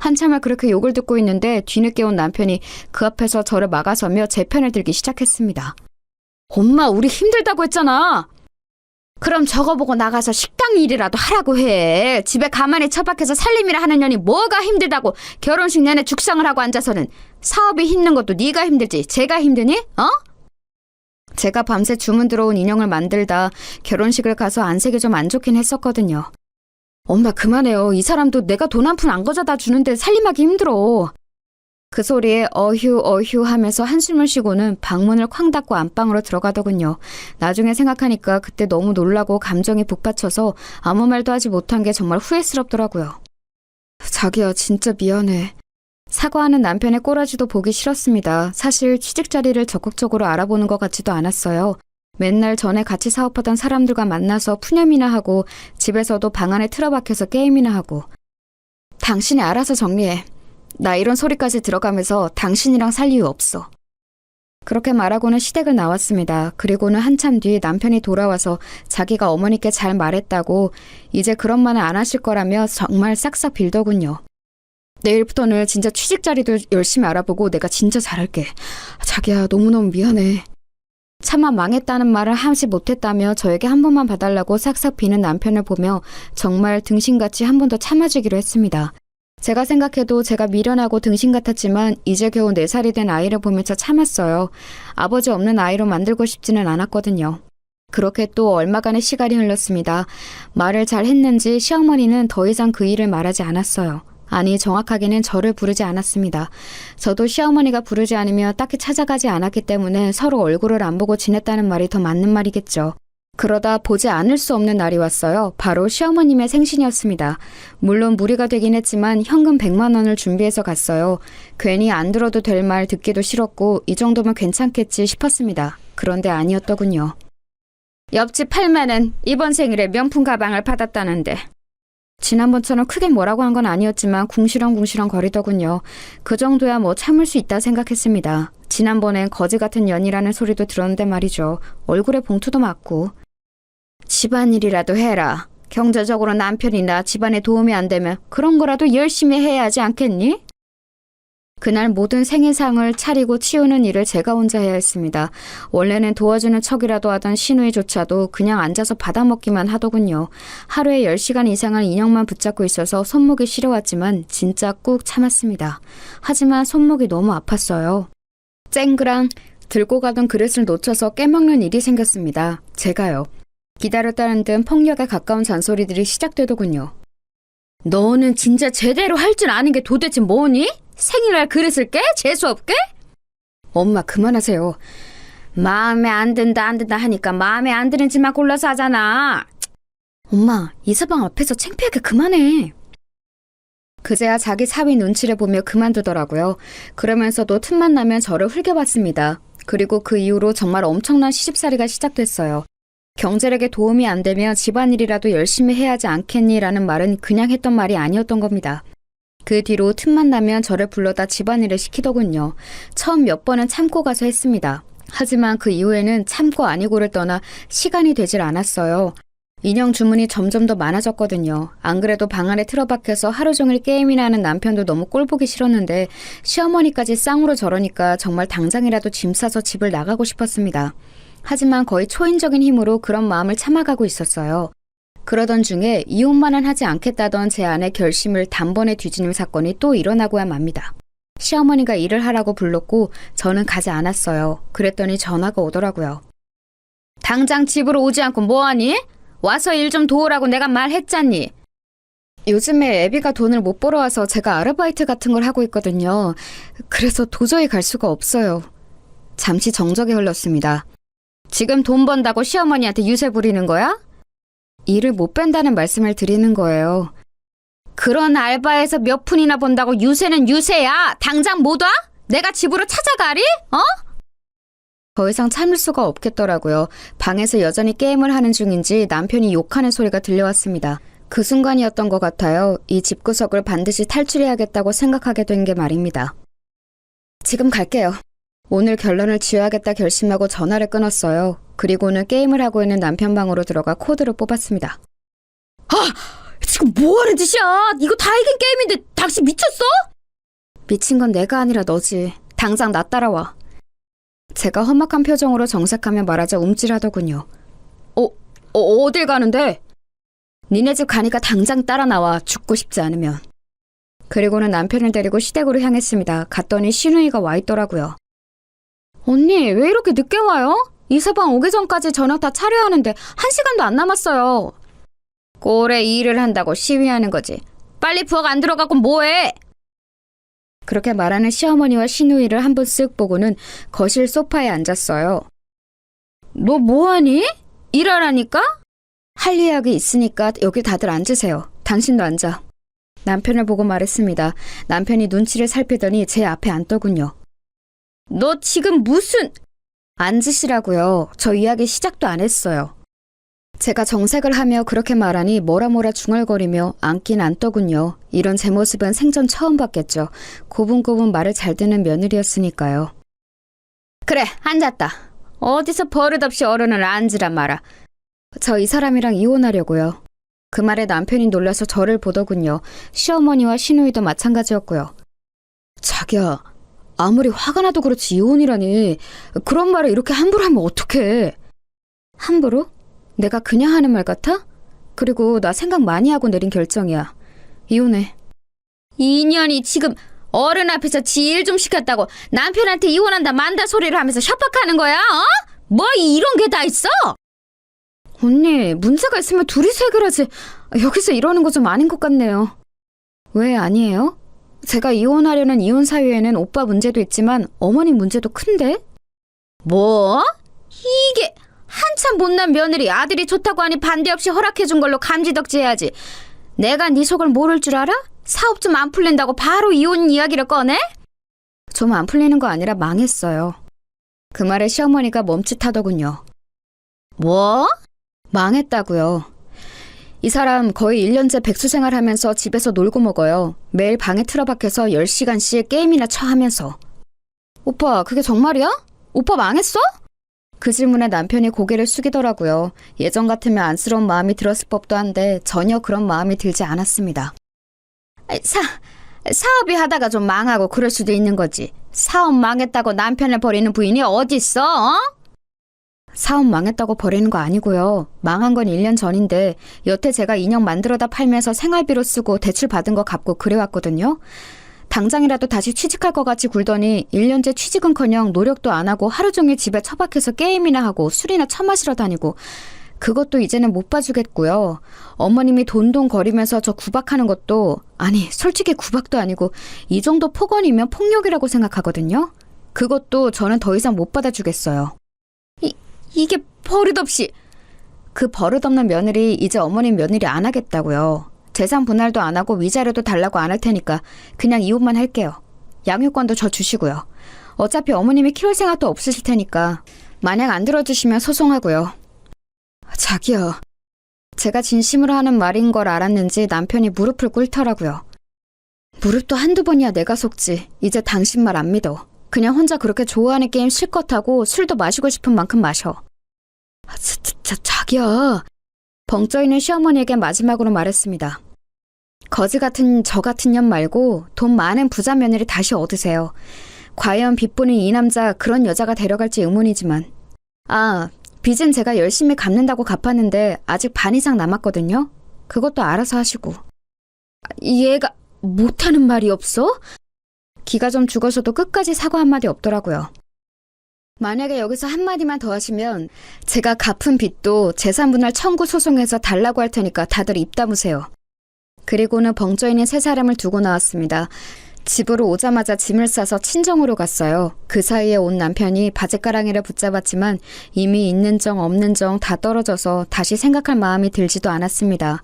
한참을 그렇게 욕을 듣고 있는데 뒤늦게 온 남편이 그 앞에서 저를 막아서며 제 편을 들기 시작했습니다. 엄마, 우리 힘들다고 했잖아. 그럼 저거 보고 나가서 식당 일이라도 하라고 해. 집에 가만히 처박혀서 살림이라 하는 년이 뭐가 힘들다고 결혼식 내내 죽상을 하고 앉아서는. 사업이 힘든 것도 네가 힘들지 제가 힘드니? 어? 제가 밤새 주문 들어온 인형을 만들다 결혼식을 가서 안색이 좀 안 좋긴 했었거든요. 엄마 그만해요. 이 사람도 내가 돈 한 푼 안 가져다 주는데 살림하기 힘들어. 그 소리에 어휴 어휴 하면서 한숨을 쉬고는 방문을 쾅 닫고 안방으로 들어가더군요. 나중에 생각하니까 그때 너무 놀라고 감정이 북받쳐서 아무 말도 하지 못한 게 정말 후회스럽더라고요. 자기야, 진짜 미안해. 사과하는 남편의 꼬라지도 보기 싫었습니다. 사실 취직 자리를 적극적으로 알아보는 것 같지도 않았어요. 맨날 전에 같이 사업하던 사람들과 만나서 푸념이나 하고 집에서도 방 안에 틀어박혀서 게임이나 하고. 당신이 알아서 정리해. 나 이런 소리까지 들어가면서 당신이랑 살 이유 없어. 그렇게 말하고는 시댁을 나왔습니다. 그리고는 한참 뒤 남편이 돌아와서 자기가 어머니께 잘 말했다고 이제 그런 말은 안 하실 거라며 정말 싹싹 빌더군요. 내일부터는 진짜 취직 자리도 열심히 알아보고 내가 진짜 잘할게. 자기야, 너무너무 미안해. 차마 망했다는 말을 하지 못했다며 저에게 한 번만 봐달라고 싹싹 비는 남편을 보며 정말 등신같이 한 번 더 참아주기로 했습니다. 제가 생각해도 제가 미련하고 등신 같았지만 이제 겨우 4살이 된 아이를 보면서 참았어요. 아버지 없는 아이로 만들고 싶지는 않았거든요. 그렇게 또 얼마간의 시간이 흘렀습니다. 말을 잘 했는지 시어머니는 더 이상 그 일을 말하지 않았어요. 아니, 정확하게는 저를 부르지 않았습니다. 저도 시어머니가 부르지 않으며 딱히 찾아가지 않았기 때문에 서로 얼굴을 안 보고 지냈다는 말이 더 맞는 말이겠죠. 그러다 보지 않을 수 없는 날이 왔어요. 바로 시어머님의 생신이었습니다. 물론 무리가 되긴 했지만 현금 100만 원을 준비해서 갔어요. 괜히 안 들어도 될 말 듣기도 싫었고 이 정도면 괜찮겠지 싶었습니다. 그런데 아니었더군요. 옆집 팔매는 이번 생일에 명품 가방을 받았다는데. 지난번처럼 크게 뭐라고 한 건 아니었지만 궁시렁궁시렁 거리더군요. 그 정도야 뭐 참을 수 있다 생각했습니다. 지난번엔 거지 같은 년이라는 소리도 들었는데 말이죠. 얼굴에 봉투도 맞고. 집안일이라도 해라. 경제적으로 남편이나 집안에 도움이 안 되면 그런 거라도 열심히 해야 하지 않겠니? 그날 모든 생일상을 차리고 치우는 일을 제가 혼자 해야 했습니다. 원래는 도와주는 척이라도 하던 시누이조차도 그냥 앉아서 받아먹기만 하더군요. 하루에 10시간 이상을 인형만 붙잡고 있어서 손목이 시려웠지만 진짜 꾹 참았습니다. 하지만 손목이 너무 아팠어요. 쨍그랑 들고 가던 그릇을 놓쳐서 깨먹는 일이 생겼습니다. 제가요. 기다렸다는 듯 폭력에 가까운 잔소리들이 시작되더군요. 너는 진짜 제대로 할 줄 아는 게 도대체 뭐니? 생일날 그릇을 깨? 재수없게? 엄마, 그만하세요. 마음에 안 든다 하니까 마음에 안 드는 짓만 골라서 하잖아. 엄마, 이서방 앞에서 창피하게 그만해. 그제야 자기 사위 눈치를 보며 그만두더라고요. 그러면서도 틈만 나면 저를 흘겨봤습니다. 그리고 그 이후로 정말 엄청난 시집살이가 시작됐어요. 경제력에 도움이 안 되면 집안일이라도 열심히 해야 하지 않겠니? 라는 말은 그냥 했던 말이 아니었던 겁니다. 그 뒤로 틈만 나면 저를 불러다 집안일을 시키더군요. 처음 몇 번은 참고 가서 했습니다. 하지만 그 이후에는 참고 아니고를 떠나 시간이 되질 않았어요. 인형 주문이 점점 더 많아졌거든요. 안 그래도 방 안에 틀어박혀서 하루 종일 게임이나 하는 남편도 너무 꼴보기 싫었는데 시어머니까지 쌍으로 저러니까 정말 당장이라도 짐 싸서 집을 나가고 싶었습니다. 하지만 거의 초인적인 힘으로 그런 마음을 참아가고 있었어요. 그러던 중에 이혼만은 하지 않겠다던 제 아내 결심을 단번에 뒤지는 사건이 또 일어나고야 맙니다. 시어머니가 일을 하라고 불렀고 저는 가지 않았어요. 그랬더니 전화가 오더라고요. 당장 집으로 오지 않고 뭐하니? 와서 일 좀 도우라고 내가 말했잖니. 요즘에 애비가 돈을 못 벌어와서 제가 아르바이트 같은 걸 하고 있거든요. 그래서 도저히 갈 수가 없어요. 잠시 정적이 흘렀습니다. 지금 돈 번다고 시어머니한테 유세 부리는 거야? 일을 못 뺀다는 말씀을 드리는 거예요. 그런 알바에서 몇 푼이나 번다고 유세는 유세야. 당장 못 와? 내가 집으로 찾아가리? 어? 더 이상 참을 수가 없겠더라고요. 방에서 여전히 게임을 하는 중인지 남편이 욕하는 소리가 들려왔습니다. 그 순간이었던 것 같아요. 이 집구석을 반드시 탈출해야겠다고 생각하게 된 게 말입니다. 지금 갈게요. 오늘 결론을 지어야겠다 결심하고 전화를 끊었어요. 그리고는 게임을 하고 있는 남편 방으로 들어가 코드를 뽑았습니다. 아! 지금 뭐하는 짓이야? 이거 다 이긴 게임인데 당신 미쳤어? 미친 건 내가 아니라 너지. 당장 나 따라와. 제가 험악한 표정으로 정색하며 말하자 움찔하더군요. 어딜 가는데? 니네 집 가니까 당장 따라 나와. 죽고 싶지 않으면. 그리고는 남편을 데리고 시댁으로 향했습니다. 갔더니 시누이가 와 있더라고요. 언니, 왜 이렇게 늦게 와요? 이서방 오기 전까지 저녁 다 차려야 하는데 1시간도 안 남았어요. 꼴에 일을 한다고 시위하는 거지. 빨리 부엌 안 들어가고 뭐해? 그렇게 말하는 시어머니와 시누이를 한번 쓱 보고는 거실 소파에 앉았어요. 너 뭐하니? 일하라니까? 할 이야기 있으니까 여기 다들 앉으세요. 당신도 앉아. 남편을 보고 말했습니다. 남편이 눈치를 살피더니 제 앞에 앉더군요. 너 지금 무슨... 앉으시라고요. 저 이야기 시작도 안 했어요. 제가 정색을 하며 그렇게 말하니 뭐라 중얼거리며 앉긴 앉더군요. 이런 제 모습은 생전 처음 봤겠죠. 고분고분 말을 잘 듣는 며느리였으니까요. 그래, 앉았다. 어디서 버릇없이 어른을 앉으란 말아. 저 이 사람이랑 이혼하려고요. 그 말에 남편이 놀라서 저를 보더군요. 시어머니와 시누이도 마찬가지였고요. 자기야, 아무리 화가 나도 그렇지 이혼이라니. 그런 말을 이렇게 함부로 하면 어떡해. 함부로? 내가 그냥 하는 말 같아? 그리고 나 생각 많이 하고 내린 결정이야. 이혼해. 이 년이 지금 어른 앞에서 지 일 좀 시켰다고 남편한테 이혼한다 만다 소리를 하면서 협박하는 거야? 어? 뭐 이런 게 다 있어? 언니, 문제가 있으면 둘이서 해결하지. 여기서 이러는 거 좀 아닌 것 같네요. 왜 아니에요? 제가 이혼하려는 이혼 사유에는 오빠 문제도 있지만 어머니 문제도 큰데? 뭐? 이게 한참 못난 며느리 아들이 좋다고 하니 반대 없이 허락해준 걸로 감지덕지해야지. 내가 네 속을 모를 줄 알아? 사업 좀 안 풀린다고 바로 이혼 이야기를 꺼내? 좀 안 풀리는 거 아니라 망했어요. 그 말에 시어머니가 멈칫하더군요. 뭐? 망했다고요. 이 사람 거의 1년째 백수생활 하면서 집에서 놀고 먹어요. 매일 방에 틀어박혀서 10시간씩 게임이나 하면서. 오빠, 그게 정말이야? 오빠 망했어? 그 질문에 남편이 고개를 숙이더라고요. 예전 같으면 안쓰러운 마음이 들었을 법도 한데 전혀 그런 마음이 들지 않았습니다. 사업이 하다가 좀 망하고 그럴 수도 있는 거지. 사업 망했다고 남편을 버리는 부인이 어딨어? 어? 사업 망했다고 버리는 거 아니고요. 망한 건 1년 전인데 여태 제가 인형 만들어다 팔면서 생활비로 쓰고 대출 받은 거 갚고 그래왔거든요. 당장이라도 다시 취직할 것 같이 굴더니 1년째 취직은커녕 노력도 안 하고 하루 종일 집에 처박혀서 게임이나 하고 술이나 처마시러 다니고 그것도 이제는 못 봐주겠고요. 어머님이 돈돈거리면서 저 구박하는 것도 아니 솔직히 구박도 아니고 이 정도 폭언이면 폭력이라고 생각하거든요. 그것도 저는 더 이상 못 받아주겠어요. 이게 버릇없이. 그 버릇없는 며느리 이제 어머님 며느리 안 하겠다고요. 재산 분할도 안 하고 위자료도 달라고 안 할 테니까 그냥 이혼만 할게요. 양육권도 저 주시고요. 어차피 어머님이 키울 생각도 없으실 테니까 만약 안 들어주시면 소송하고요. 자기야. 제가 진심으로 하는 말인 걸 알았는지 남편이 무릎을 꿇더라고요. 무릎도 한두 번이야 내가 속지. 이제 당신 말 안 믿어. 그냥 혼자 그렇게 좋아하는 게임 실컷 하고 술도 마시고 싶은 만큼 마셔. 자기야. 벙쪄있는 시어머니에게 마지막으로 말했습니다. 거지 같은 저 같은 년 말고 돈 많은 부자 며느리 다시 얻으세요. 과연 빚보는 이 남자 그런 여자가 데려갈지 의문이지만. 빚은 제가 열심히 갚는다고 갚았는데 아직 반 이상 남았거든요. 그것도 알아서 하시고. 얘가 못하는 말이 없어? 기가 좀 죽어서도 끝까지 사과 한마디 없더라고요. 만약에 여기서 한마디만 더 하시면 제가 갚은 빚도 재산분할 청구 소송해서 달라고 할 테니까 다들 입 다무세요. 그리고는 벙쪄있는 세 사람을 두고 나왔습니다. 집으로 오자마자 짐을 싸서 친정으로 갔어요. 그 사이에 온 남편이 바지가랑이를 붙잡았지만 이미 있는 정 없는 정 다 떨어져서 다시 생각할 마음이 들지도 않았습니다.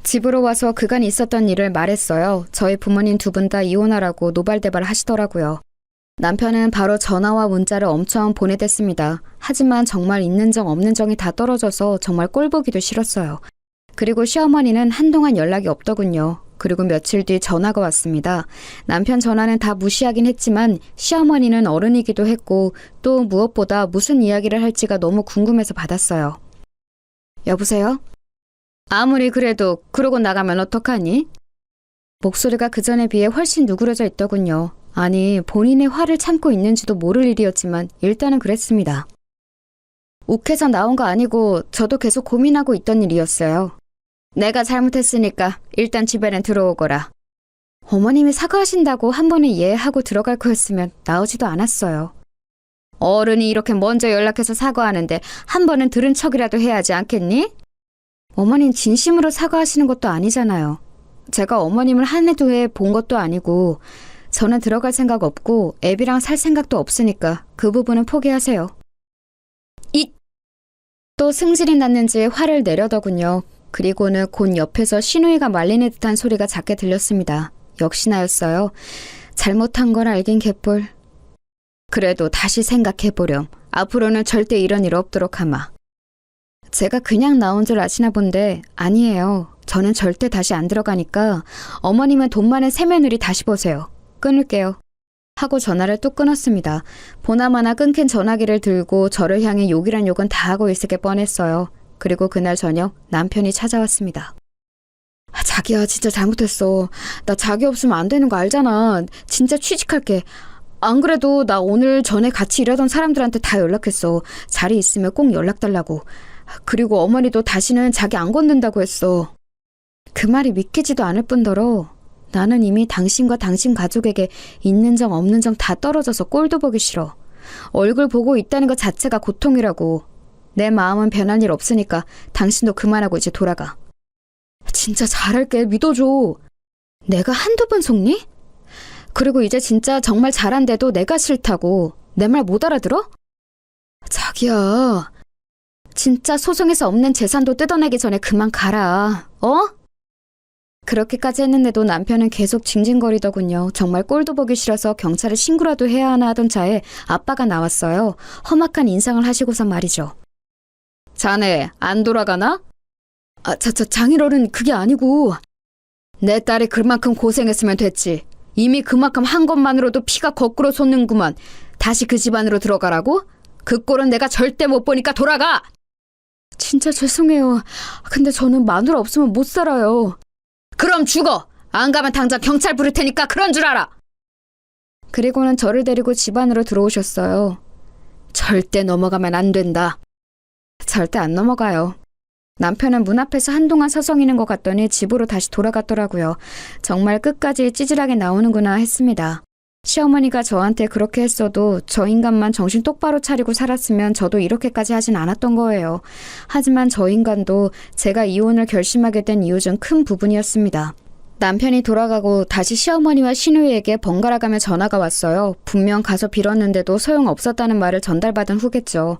집으로 와서 그간 있었던 일을 말했어요. 저희 부모님 두 분 다 이혼하라고 노발대발 하시더라고요. 남편은 바로 전화와 문자를 엄청 보내댔습니다. 하지만 정말 있는 정 없는 정이 다 떨어져서 정말 꼴보기도 싫었어요. 그리고 시어머니는 한동안 연락이 없더군요. 그리고 며칠 뒤 전화가 왔습니다. 남편 전화는 다 무시하긴 했지만 시어머니는 어른이기도 했고 또 무엇보다 무슨 이야기를 할지가 너무 궁금해서 받았어요. 여보세요? 아무리 그래도 그러고 나가면 어떡하니? 목소리가 그전에 비해 훨씬 누그러져 있더군요. 아니 본인의 화를 참고 있는지도 모를 일이었지만 일단은 그랬습니다. 욱해서 나온 거 아니고 저도 계속 고민하고 있던 일이었어요. 내가 잘못했으니까 일단 집에는 들어오거라. 어머님이 사과하신다고 한 번에 이해하고 들어갈 거였으면 나오지도 않았어요. 어른이 이렇게 먼저 연락해서 사과하는데 한 번은 들은 척이라도 해야지 않겠니? 어머님 진심으로 사과하시는 것도 아니잖아요. 제가 어머님을 한 해 두 해 본 것도 아니고 저는 들어갈 생각 없고 애비랑 살 생각도 없으니까 그 부분은 포기하세요. 또 승질이 났는지 화를 내려더군요. 그리고는 곧 옆에서 신우이가 말리는 듯한 소리가 작게 들렸습니다. 역시나였어요. 잘못한 걸 알긴 개뿔. 그래도 다시 생각해보렴. 앞으로는 절대 이런 일 없도록 하마. 제가 그냥 나온 줄 아시나 본데 아니에요. 저는 절대 다시 안 들어가니까 어머님은 돈 많은 새며느리 다시 보세요. 끊을게요. 하고 전화를 뚝 끊었습니다. 보나마나 끊긴 전화기를 들고 저를 향해 욕이란 욕은 다 하고 있을 게 뻔했어요. 그리고 그날 저녁 남편이 찾아왔습니다. 자기야, 진짜 잘못했어. 나 자기 없으면 안 되는 거 알잖아. 진짜 취직할게. 안 그래도 나 오늘 전에 같이 일하던 사람들한테 다 연락했어. 자리 있으면 꼭 연락달라고. 그리고 어머니도 다시는 자기 안 건든다고 했어. 그 말이 믿기지도 않을 뿐더러 나는 이미 당신과 당신 가족에게 있는 정 없는 정 다 떨어져서 꼴도 보기 싫어. 얼굴 보고 있다는 것 자체가 고통이라고. 내 마음은 변할 일 없으니까 당신도 그만하고 이제 돌아가. 진짜 잘할게. 믿어줘. 내가 한두 번 속니? 그리고 이제 진짜 정말 잘한데도 내가 싫다고. 내 말 못 알아들어? 자기야. 진짜 소송에서 없는 재산도 뜯어내기 전에 그만 가라. 어? 그렇게까지 했는데도 남편은 계속 징징거리더군요. 정말 꼴도 보기 싫어서 경찰에 신고라도 해야 하나 하던 차에 아빠가 나왔어요. 험악한 인상을 하시고서 말이죠. 자네 안 돌아가나? 장인어른 그게 아니고 내 딸이 그만큼 고생했으면 됐지. 이미 그만큼 한 것만으로도 피가 거꾸로 솟는구만. 다시 그 집안으로 들어가라고? 그 꼴은 내가 절대 못 보니까 돌아가! 진짜 죄송해요. 근데 저는 마누라 없으면 못 살아요. 그럼 죽어! 안 가면 당장 경찰 부를 테니까 그런 줄 알아! 그리고는 저를 데리고 집 안으로 들어오셨어요. 절대 넘어가면 안 된다. 절대 안 넘어가요. 남편은 문 앞에서 한동안 서성이는 것 같더니 집으로 다시 돌아갔더라고요. 정말 끝까지 찌질하게 나오는구나 했습니다. 시어머니가 저한테 그렇게 했어도 저 인간만 정신 똑바로 차리고 살았으면 저도 이렇게까지 하진 않았던 거예요. 하지만 저 인간도 제가 이혼을 결심하게 된 이유 중 큰 부분이었습니다. 남편이 돌아가고 다시 시어머니와 시누이에게 번갈아가며 전화가 왔어요. 분명 가서 빌었는데도 소용없었다는 말을 전달받은 후겠죠.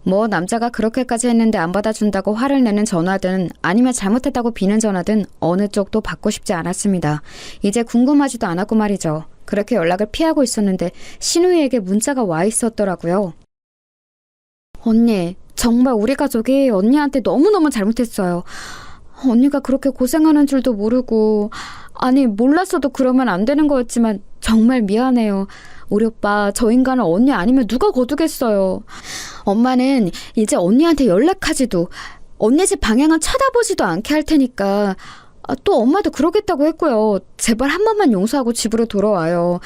뭐 남자가 그렇게까지 했는데 안 받아준다고 화를 내는 전화든 아니면 잘못했다고 비는 전화든 어느 쪽도 받고 싶지 않았습니다. 이제 궁금하지도 않았고 말이죠. 그렇게 연락을 피하고 있었는데 시누이에게 문자가 와 있었더라고요. 언니, 정말 우리 가족이 언니한테 너무너무 잘못했어요. 언니가 그렇게 고생하는 줄도 모르고, 아니 몰랐어도 그러면 안 되는 거였지만 정말 미안해요. 우리 오빠 저 인간을 언니 아니면 누가 거두겠어요. 엄마는 이제 언니한테 연락하지도 언니 집 방향은 쳐다보지도 않게 할 테니까 또 엄마도 그러겠다고 했고요. 제발 한 번만 용서하고 집으로 돌아와요.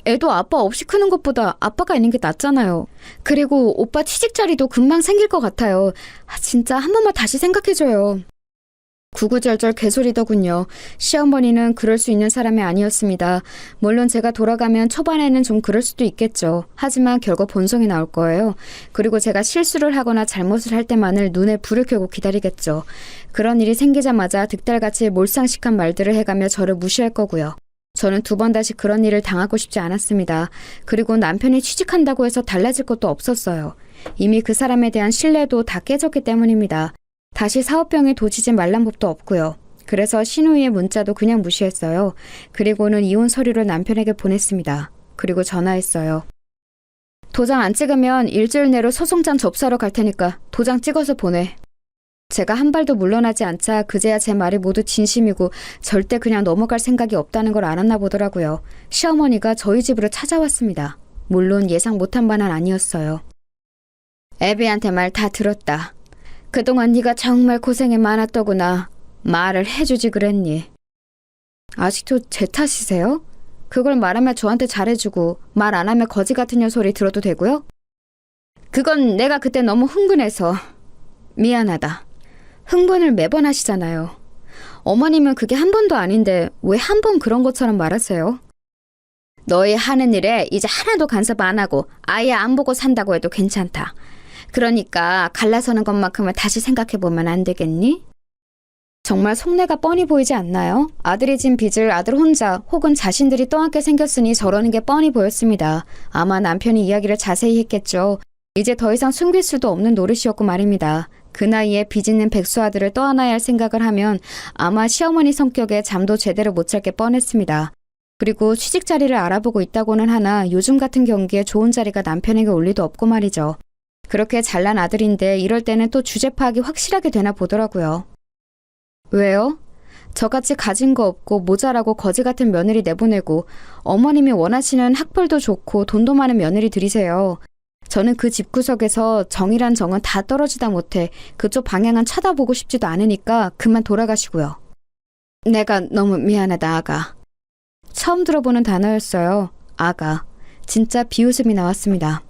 애도 아빠 없이 크는 것보다 아빠가 있는 게 낫잖아요. 그리고 오빠 취직 자리도 금방 생길 것 같아요. 진짜 한 번만 다시 생각해줘요. 구구절절 개소리더군요. 시어머니는 그럴 수 있는 사람이 아니었습니다. 물론 제가 돌아가면 초반에는 좀 그럴 수도 있겠죠. 하지만 결국 본성이 나올 거예요. 그리고 제가 실수를 하거나 잘못을 할 때만을 눈에 불을 켜고 기다리겠죠. 그런 일이 생기자마자 득달같이 몰상식한 말들을 해가며 저를 무시할 거고요. 저는 두 번 다시 그런 일을 당하고 싶지 않았습니다. 그리고 남편이 취직한다고 해서 달라질 것도 없었어요. 이미 그 사람에 대한 신뢰도 다 깨졌기 때문입니다. 다시 사업병에 도지지 말란 법도 없고요. 그래서 신우이의 문자도 그냥 무시했어요. 그리고는 이혼 서류를 남편에게 보냈습니다. 그리고 전화했어요. 도장 안 찍으면 일주일 내로 소송장 접수하러 갈 테니까 도장 찍어서 보내. 제가 한 발도 물러나지 않자 그제야 제 말이 모두 진심이고 절대 그냥 넘어갈 생각이 없다는 걸 알았나 보더라고요. 시어머니가 저희 집으로 찾아왔습니다. 물론 예상 못한 바는 아니었어요. 애비한테 말 다 들었다. 그동안 네가 정말 고생이 많았더구나. 말을 해주지 그랬니? 아직도 제 탓이세요? 그걸 말하면 저한테 잘해주고 말 안 하면 거지 같은 년 소리 들어도 되고요? 그건 내가 그때 너무 흥분해서 미안하다. 흥분을 매번 하시잖아요. 어머님은 그게 한 번도 아닌데 왜 한 번 그런 것처럼 말하세요? 너희 하는 일에 이제 하나도 간섭 안 하고 아예 안 보고 산다고 해도 괜찮다. 그러니까 갈라서는 것만큼은 다시 생각해보면 안 되겠니? 정말 속내가 뻔히 보이지 않나요? 아들이 진 빚을 아들 혼자 혹은 자신들이 떠안게 생겼으니 저러는 게 뻔히 보였습니다. 아마 남편이 이야기를 자세히 했겠죠. 이제 더 이상 숨길 수도 없는 노릇이었고 말입니다. 그 나이에 빚 있는 백수 아들을 떠안아야 할 생각을 하면 아마 시어머니 성격에 잠도 제대로 못 잘 게 뻔했습니다. 그리고 취직 자리를 알아보고 있다고는 하나 요즘 같은 경기에 좋은 자리가 남편에게 올 리도 없고 말이죠. 그렇게 잘난 아들인데 이럴 때는 또 주제 파악이 확실하게 되나 보더라고요. 왜요? 저같이 가진 거 없고 모자라고 거지 같은 며느리 내보내고 어머님이 원하시는 학벌도 좋고 돈도 많은 며느리 들이세요. 저는 그 집구석에서 정이란 정은 다 떨어지다 못해 그쪽 방향은 쳐다보고 싶지도 않으니까 그만 돌아가시고요. 내가 너무 미안하다, 아가. 처음 들어보는 단어였어요. 아가. 진짜 비웃음이 나왔습니다.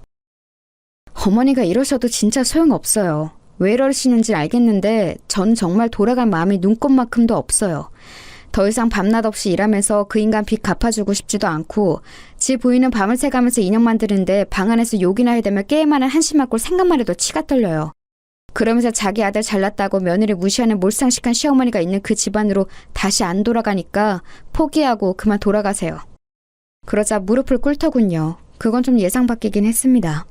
어머니가 이러셔도 진짜 소용없어요. 왜 이러시는지 알겠는데 전 정말 돌아갈 마음이 눈꼽만큼도 없어요. 더 이상 밤낮 없이 일하면서 그 인간 빚 갚아주고 싶지도 않고 지 부인은 밤을 새가면서 인형 만드는데 방 안에서 욕이나 해대며 게임하는 한심한 꼴 생각만 해도 치가 떨려요. 그러면서 자기 아들 잘났다고 며느리 무시하는 몰상식한 시어머니가 있는 그 집안으로 다시 안 돌아가니까 포기하고 그만 돌아가세요. 그러자 무릎을 꿇더군요. 그건 좀 예상 밖이긴 했습니다.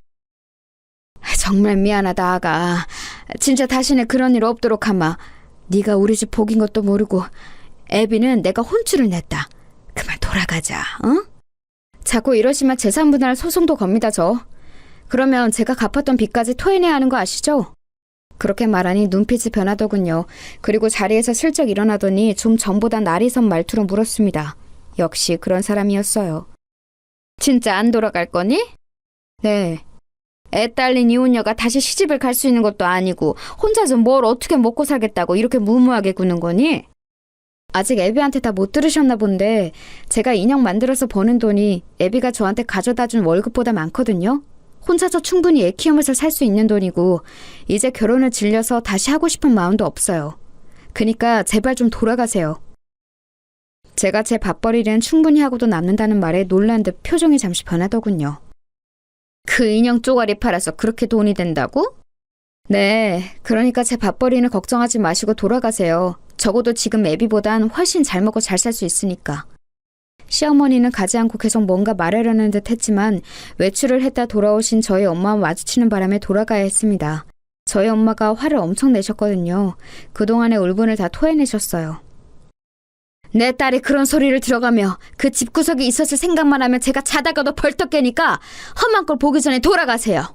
정말 미안하다, 아가. 진짜 다시는 그런 일 없도록 하마. 네가 우리 집 복인 것도 모르고 애비는 내가 혼쭐을 냈다. 그만 돌아가자, 어? 자꾸 이러시면 재산분할 소송도 겁니다, 저. 그러면 제가 갚았던 빚까지 토해내야 하는 거 아시죠? 그렇게 말하니 눈빛이 변하더군요. 그리고 자리에서 슬쩍 일어나더니 좀 전보다 날이 선 말투로 물었습니다. 역시 그런 사람이었어요. 진짜 안 돌아갈 거니? 네. 애 딸린 이혼녀가 다시 시집을 갈 수 있는 것도 아니고 혼자서 뭘 어떻게 먹고 살겠다고 이렇게 무모하게 구는 거니? 아직 애비한테 다 못 들으셨나 본데 제가 인형 만들어서 버는 돈이 애비가 저한테 가져다 준 월급보다 많거든요. 혼자서 충분히 애 키우면서 살 수 있는 돈이고 이제 결혼을 질려서 다시 하고 싶은 마음도 없어요. 그니까 제발 좀 돌아가세요. 제가 제 밥벌이는 충분히 하고도 남는다는 말에 놀란 듯 표정이 잠시 변하더군요. 그 인형 쪼가리 팔아서 그렇게 돈이 된다고? 네, 그러니까 제 밥벌이는 걱정하지 마시고 돌아가세요. 적어도 지금 애비보단 훨씬 잘 먹고 잘 살 수 있으니까. 시어머니는 가지 않고 계속 뭔가 말하려는 듯 했지만 외출을 했다 돌아오신 저희 엄마와 마주치는 바람에 돌아가야 했습니다. 저희 엄마가 화를 엄청 내셨거든요. 그동안의 울분을 다 토해내셨어요. 내 딸이 그런 소리를 들어가며 그 집구석에 있었을 생각만 하면 제가 자다가도 벌떡 깨니까 험한 걸 보기 전에 돌아가세요.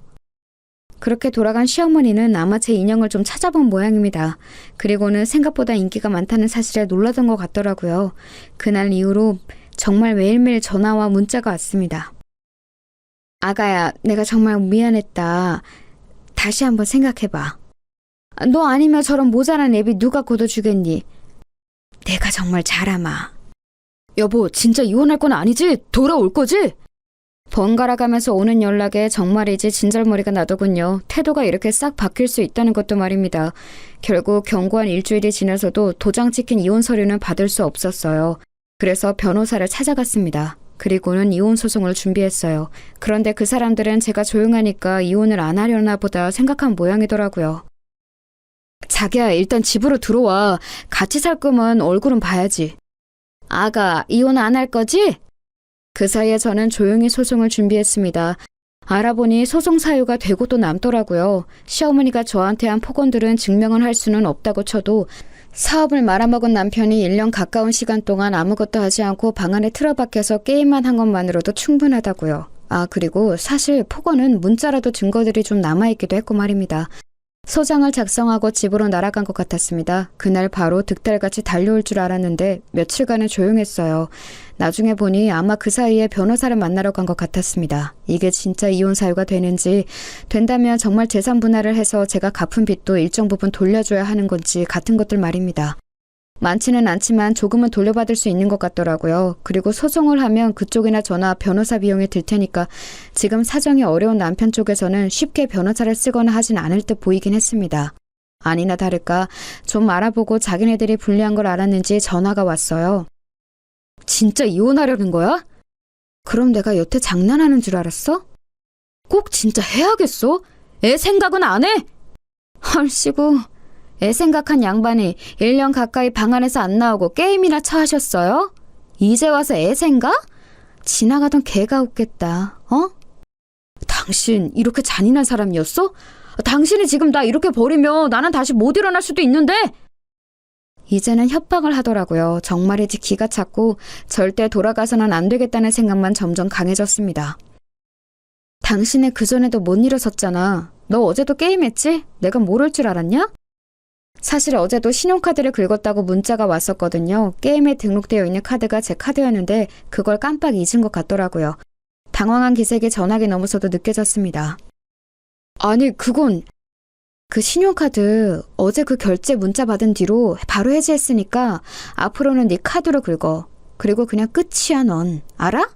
그렇게 돌아간 시어머니는 아마 제 인형을 좀 찾아본 모양입니다. 그리고는 생각보다 인기가 많다는 사실에 놀라던 것 같더라고요. 그날 이후로 정말 매일매일 전화와 문자가 왔습니다. 아가야, 내가 정말 미안했다. 다시 한번 생각해봐. 너 아니면 저런 모자란 애비 누가 걷어주겠니? 내가 정말 잘하마. 여보, 진짜 이혼할 건 아니지? 돌아올 거지? 번갈아 가면서 오는 연락에 정말이지 진절머리가 나더군요. 태도가 이렇게 싹 바뀔 수 있다는 것도 말입니다. 결국 경고한 일주일이 지나서도 도장 찍힌 이혼 서류는 받을 수 없었어요. 그래서 변호사를 찾아갔습니다. 그리고는 이혼 소송을 준비했어요. 그런데 그 사람들은 제가 조용하니까 이혼을 안 하려나 보다 생각한 모양이더라고요. 자기야, 일단 집으로 들어와. 같이 살 거면 얼굴은 봐야지. 아가, 이혼 안 할 거지? 그 사이에 저는 조용히 소송을 준비했습니다. 알아보니 소송 사유가 되고 또 남더라고요. 시어머니가 저한테 한 폭언들은 증명은 할 수는 없다고 쳐도 사업을 말아먹은 남편이 1년 가까운 시간 동안 아무것도 하지 않고 방 안에 틀어박혀서 게임만 한 것만으로도 충분하다고요. 아, 그리고 사실 폭언은 문자라도 증거들이 좀 남아있기도 했고 말입니다. 소장을 작성하고 집으로 날아간 것 같았습니다. 그날 바로 득달같이 달려올 줄 알았는데 며칠간은 조용했어요. 나중에 보니 아마 그 사이에 변호사를 만나러 간 것 같았습니다. 이게 진짜 이혼 사유가 되는지, 된다면 정말 재산 분할을 해서 제가 갚은 빚도 일정 부분 돌려줘야 하는 건지 같은 것들 말입니다. 많지는 않지만 조금은 돌려받을 수 있는 것 같더라고요. 그리고 소송을 하면 그쪽이나 저나 변호사 비용이 들 테니까 지금 사정이 어려운 남편 쪽에서는 쉽게 변호사를 쓰거나 하진 않을 듯 보이긴 했습니다. 아니나 다를까 좀 알아보고 자기네들이 불리한 걸 알았는지 전화가 왔어요. 진짜 이혼하려는 거야? 그럼 내가 여태 장난하는 줄 알았어? 꼭 진짜 해야겠어? 애 생각은 안 해? 헐씨구, 애 생각한 양반이 1년 가까이 방 안에서 안 나오고 게임이나 처하셨어요? 이제 와서 애 생각? 지나가던 개가 웃겠다. 어? 당신 이렇게 잔인한 사람이었어? 당신이 지금 나 이렇게 버리면 나는 다시 못 일어날 수도 있는데! 이제는 협박을 하더라고요. 정말이지 기가 찼고 절대 돌아가서는 안 되겠다는 생각만 점점 강해졌습니다. 당신은 그전에도 못 일어섰잖아. 너 어제도 게임했지? 내가 모를 줄 알았냐? 사실 어제도 신용카드를 긁었다고 문자가 왔었거든요. 게임에 등록되어 있는 카드가 제 카드였는데 그걸 깜빡 잊은 것 같더라고요. 당황한 기색이 전화기 너머서도 느껴졌습니다. 아니, 그건 그 신용카드 어제 그 결제 문자 받은 뒤로 바로 해지했으니까 앞으로는 네 카드로 긁어. 그리고 그냥 끝이야 넌. 알아?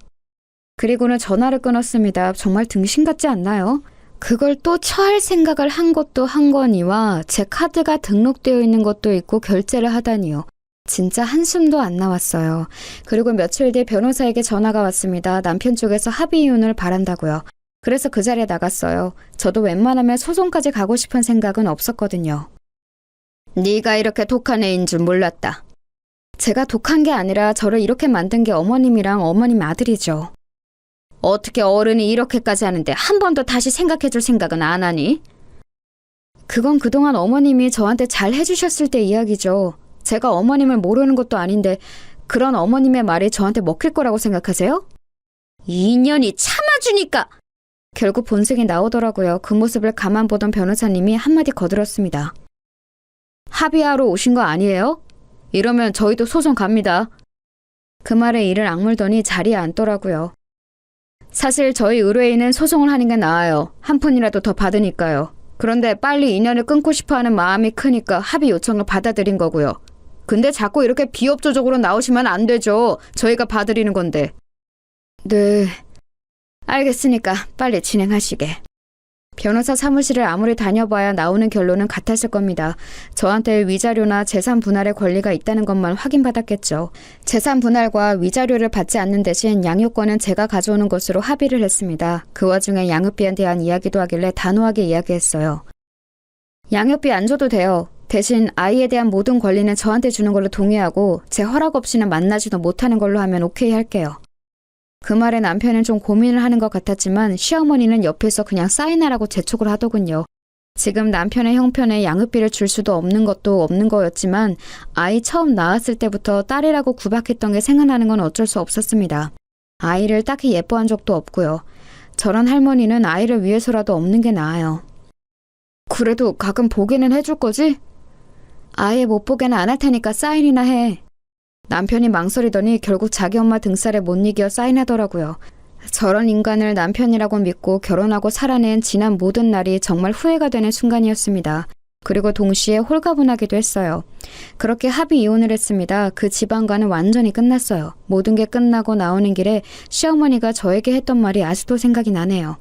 그리고는 전화를 끊었습니다. 정말 등신 같지 않나요? 그걸 또 처할 생각을 한 것도 한 거니와 제 카드가 등록되어 있는 것도 있고 결제를 하다니요. 진짜 한숨도 안 나왔어요. 그리고 며칠 뒤 변호사에게 전화가 왔습니다. 남편 쪽에서 합의 이혼을 바란다고요. 그래서 그 자리에 나갔어요. 저도 웬만하면 소송까지 가고 싶은 생각은 없었거든요. 네가 이렇게 독한 애인 줄 몰랐다. 제가 독한 게 아니라 저를 이렇게 만든 게 어머님이랑 어머님 아들이죠. 어떻게 어른이 이렇게까지 하는데 한 번도 다시 생각해줄 생각은 안 하니? 그건 그동안 어머님이 저한테 잘 해주셨을 때 이야기죠. 제가 어머님을 모르는 것도 아닌데 그런 어머님의 말이 저한테 먹힐 거라고 생각하세요? 2년이 참아주니까! 결국 본색이 나오더라고요. 그 모습을 가만 보던 변호사님이 한마디 거들었습니다. 합의하러 오신 거 아니에요? 이러면 저희도 소송 갑니다. 그 말에 이를 악물더니 자리에 앉더라고요. 사실 저희 의뢰인은 소송을 하는 게 나아요. 한 푼이라도 더 받으니까요. 그런데 빨리 인연을 끊고 싶어하는 마음이 크니까 합의 요청을 받아들인 거고요. 근데 자꾸 이렇게 비협조적으로 나오시면 안 되죠. 저희가 봐드리는 건데. 네, 알겠으니까 빨리 진행하시게. 변호사 사무실을 아무리 다녀봐야 나오는 결론은 같았을 겁니다. 저한테 위자료나 재산 분할의 권리가 있다는 것만 확인받았겠죠. 재산 분할과 위자료를 받지 않는 대신 양육권은 제가 가져오는 것으로 합의를 했습니다. 그 와중에 양육비에 대한 이야기도 하길래 단호하게 이야기했어요. 양육비 안 줘도 돼요. 대신 아이에 대한 모든 권리는 저한테 주는 걸로 동의하고 제 허락 없이는 만나지도 못하는 걸로 하면 오케이 할게요. 그 말에 남편은 좀 고민을 하는 것 같았지만 시어머니는 옆에서 그냥 사인하라고 재촉을 하더군요. 지금 남편의 형편에 양육비를 줄 수도 없는 것도 없는 거였지만 아이 처음 낳았을 때부터 딸이라고 구박했던 게 생각나는 건 어쩔 수 없었습니다. 아이를 딱히 예뻐한 적도 없고요. 저런 할머니는 아이를 위해서라도 없는 게 나아요. 그래도 가끔 보기는 해줄 거지? 아예 못 보게는 안 할 테니까 사인이나 해. 남편이 망설이더니 결국 자기 엄마 등살에 못 이겨 사인하더라고요. 저런 인간을 남편이라고 믿고 결혼하고 살아낸 지난 모든 날이 정말 후회가 되는 순간이었습니다. 그리고 동시에 홀가분하기도 했어요. 그렇게 합의 이혼을 했습니다. 그 집안과는 완전히 끝났어요. 모든 게 끝나고 나오는 길에 시어머니가 저에게 했던 말이 아직도 생각이 나네요.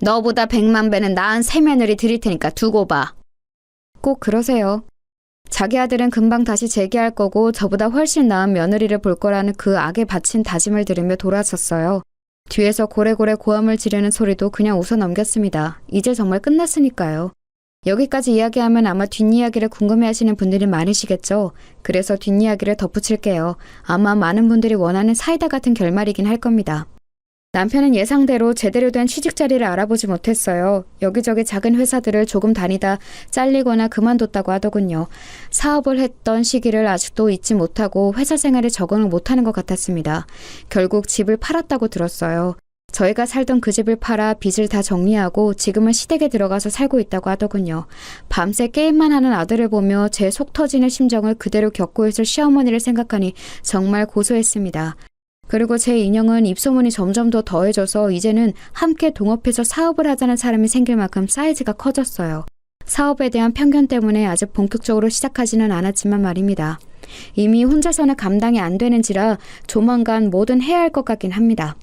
너보다 100만 배는 나은 새 며느리 드릴 테니까 두고 봐. 꼭 그러세요. 자기 아들은 금방 다시 재기할 거고 저보다 훨씬 나은 며느리를 볼 거라는 그 악에 바친 다짐을 들으며 돌아섰어요. 뒤에서 고래고래 고함을 지르는 소리도 그냥 웃어 넘겼습니다. 이제 정말 끝났으니까요. 여기까지 이야기하면 아마 뒷이야기를 궁금해하시는 분들이 많으시겠죠. 그래서 뒷이야기를 덧붙일게요. 아마 많은 분들이 원하는 사이다 같은 결말이긴 할 겁니다. 남편은 예상대로 제대로 된 취직 자리를 알아보지 못했어요. 여기저기 작은 회사들을 조금 다니다 잘리거나 그만뒀다고 하더군요. 사업을 했던 시기를 아직도 잊지 못하고 회사 생활에 적응을 못하는 것 같았습니다. 결국 집을 팔았다고 들었어요. 저희가 살던 그 집을 팔아 빚을 다 정리하고 지금은 시댁에 들어가서 살고 있다고 하더군요. 밤새 게임만 하는 아들을 보며 제 속 터지는 심정을 그대로 겪고 있을 시어머니를 생각하니 정말 고소했습니다. 그리고 제 인형은 입소문이 점점 더 더해져서 이제는 함께 동업해서 사업을 하자는 사람이 생길 만큼 사이즈가 커졌어요. 사업에 대한 편견 때문에 아직 본격적으로 시작하지는 않았지만 말입니다. 이미 혼자서는 감당이 안 되는지라 조만간 뭐든 해야 할 것 같긴 합니다.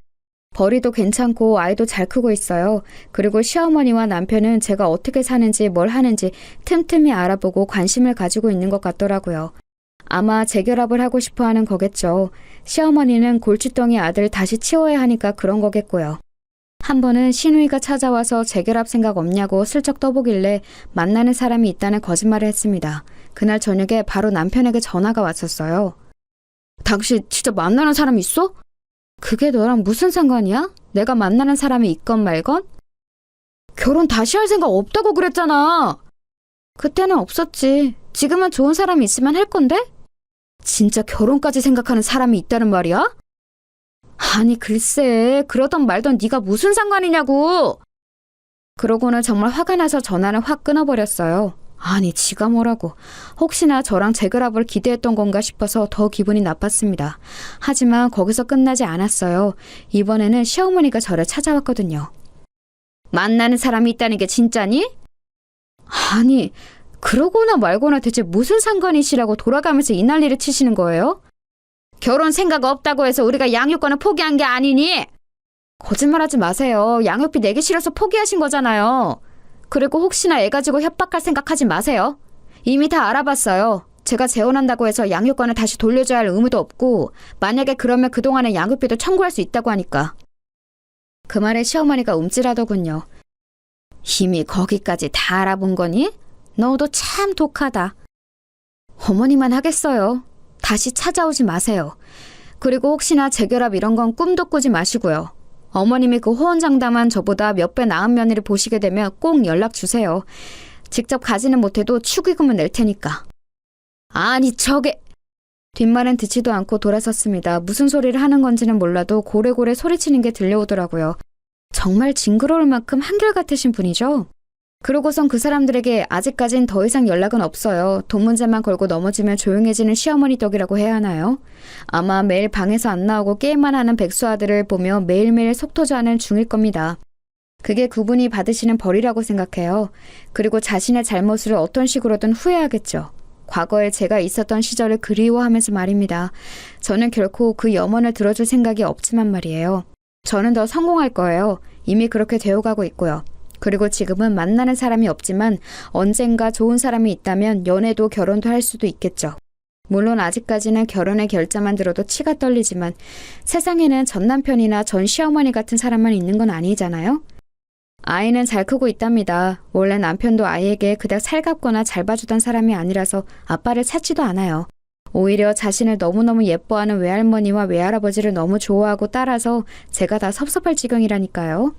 벌이도 괜찮고 아이도 잘 크고 있어요. 그리고 시어머니와 남편은 제가 어떻게 사는지 뭘 하는지 틈틈이 알아보고 관심을 가지고 있는 것 같더라고요. 아마 재결합을 하고 싶어 하는 거겠죠. 시어머니는 골칫덩이 아들 다시 치워야 하니까 그런 거겠고요. 한 번은 시누이가 찾아와서 재결합 생각 없냐고 슬쩍 떠보길래 만나는 사람이 있다는 거짓말을 했습니다. 그날 저녁에 바로 남편에게 전화가 왔었어요. 당신 진짜 만나는 사람 있어? 그게 너랑 무슨 상관이야? 내가 만나는 사람이 있건 말건? 결혼 다시 할 생각 없다고 그랬잖아. 그때는 없었지. 지금은 좋은 사람이 있으면 할 건데? 진짜 결혼까지 생각하는 사람이 있다는 말이야? 아니 글쎄 그러던 말던 네가 무슨 상관이냐고. 그러고는 정말 화가 나서 전화를 확 끊어버렸어요. 아니 지가 뭐라고. 혹시나 저랑 재결합을 기대했던 건가 싶어서 더 기분이 나빴습니다. 하지만 거기서 끝나지 않았어요. 이번에는 시어머니가 저를 찾아왔거든요. 만나는 사람이 있다는 게 진짜니? 아니 그러거나 말거나 대체 무슨 상관이시라고 돌아가면서 이 난리를 치시는 거예요? 결혼 생각 없다고 해서 우리가 양육권을 포기한 게 아니니? 거짓말하지 마세요. 양육비 내기 싫어서 포기하신 거잖아요. 그리고 혹시나 애 가지고 협박할 생각하지 마세요. 이미 다 알아봤어요. 제가 재혼한다고 해서 양육권을 다시 돌려줘야 할 의무도 없고 만약에 그러면 그동안의 양육비도 청구할 수 있다고 하니까. 그 말에 시어머니가 움찔하더군요. 이미 거기까지 다 알아본 거니? 너도 참 독하다. 어머니만 하겠어요. 다시 찾아오지 마세요. 그리고 혹시나 재결합 이런 건 꿈도 꾸지 마시고요. 어머님이 그 호언장담한 저보다 몇 배 나은 며느리 보시게 되면 꼭 연락 주세요. 직접 가지는 못해도 축의금은 낼 테니까. 아니 저게... 뒷말은 듣지도 않고 돌아섰습니다. 무슨 소리를 하는 건지는 몰라도 고래고래 소리치는 게 들려오더라고요. 정말 징그러울 만큼 한결같으신 분이죠. 그러고선 그 사람들에게 아직까진 더 이상 연락은 없어요. 돈 문제만 걸고 넘어지면 조용해지는 시어머니 덕이라고 해야 하나요? 아마 매일 방에서 안 나오고 게임만 하는 백수 아들을 보며 매일매일 속터져하는 중일 겁니다. 그게 그분이 받으시는 벌이라고 생각해요. 그리고 자신의 잘못을 어떤 식으로든 후회하겠죠. 과거에 제가 있었던 시절을 그리워하면서 말입니다. 저는 결코 그 염원을 들어줄 생각이 없지만 말이에요. 저는 더 성공할 거예요. 이미 그렇게 되어가고 있고요. 그리고 지금은 만나는 사람이 없지만 언젠가 좋은 사람이 있다면 연애도 결혼도 할 수도 있겠죠. 물론 아직까지는 결혼의 결자만 들어도 치가 떨리지만 세상에는 전 남편이나 전 시어머니 같은 사람만 있는 건 아니잖아요. 아이는 잘 크고 있답니다. 원래 남편도 아이에게 그닥 살갑거나 잘 봐주던 사람이 아니라서 아빠를 찾지도 않아요. 오히려 자신을 너무너무 예뻐하는 외할머니와 외할아버지를 너무 좋아하고 따라서 제가 다 섭섭할 지경이라니까요.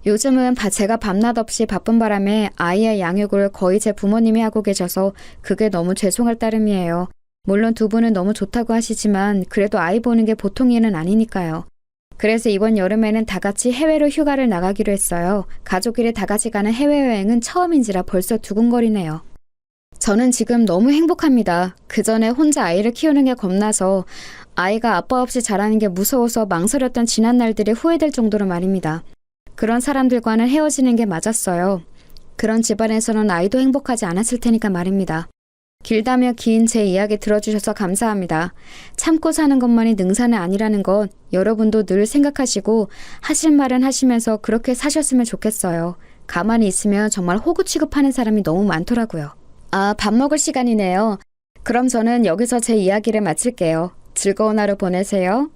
요즘은 제가 밤낮 없이 바쁜 바람에 아이의 양육을 거의 제 부모님이 하고 계셔서 그게 너무 죄송할 따름이에요. 물론 두 분은 너무 좋다고 하시지만 그래도 아이 보는 게 보통 일은 아니니까요. 그래서 이번 여름에는 다 같이 해외로 휴가를 나가기로 했어요. 가족끼리 다 같이 가는 해외여행은 처음인지라 벌써 두근거리네요. 저는 지금 너무 행복합니다. 그 전에 혼자 아이를 키우는 게 겁나서 아이가 아빠 없이 자라는 게 무서워서 망설였던 지난 날들이 후회될 정도로 말입니다. 그런 사람들과는 헤어지는 게 맞았어요. 그런 집안에서는 아이도 행복하지 않았을 테니까 말입니다. 길다며 긴 제 이야기 들어주셔서 감사합니다. 참고 사는 것만이 능사는 아니라는 것 여러분도 늘 생각하시고 하실 말은 하시면서 그렇게 사셨으면 좋겠어요. 가만히 있으면 정말 호구 취급하는 사람이 너무 많더라고요. 아, 밥 먹을 시간이네요. 그럼 저는 여기서 제 이야기를 마칠게요. 즐거운 하루 보내세요.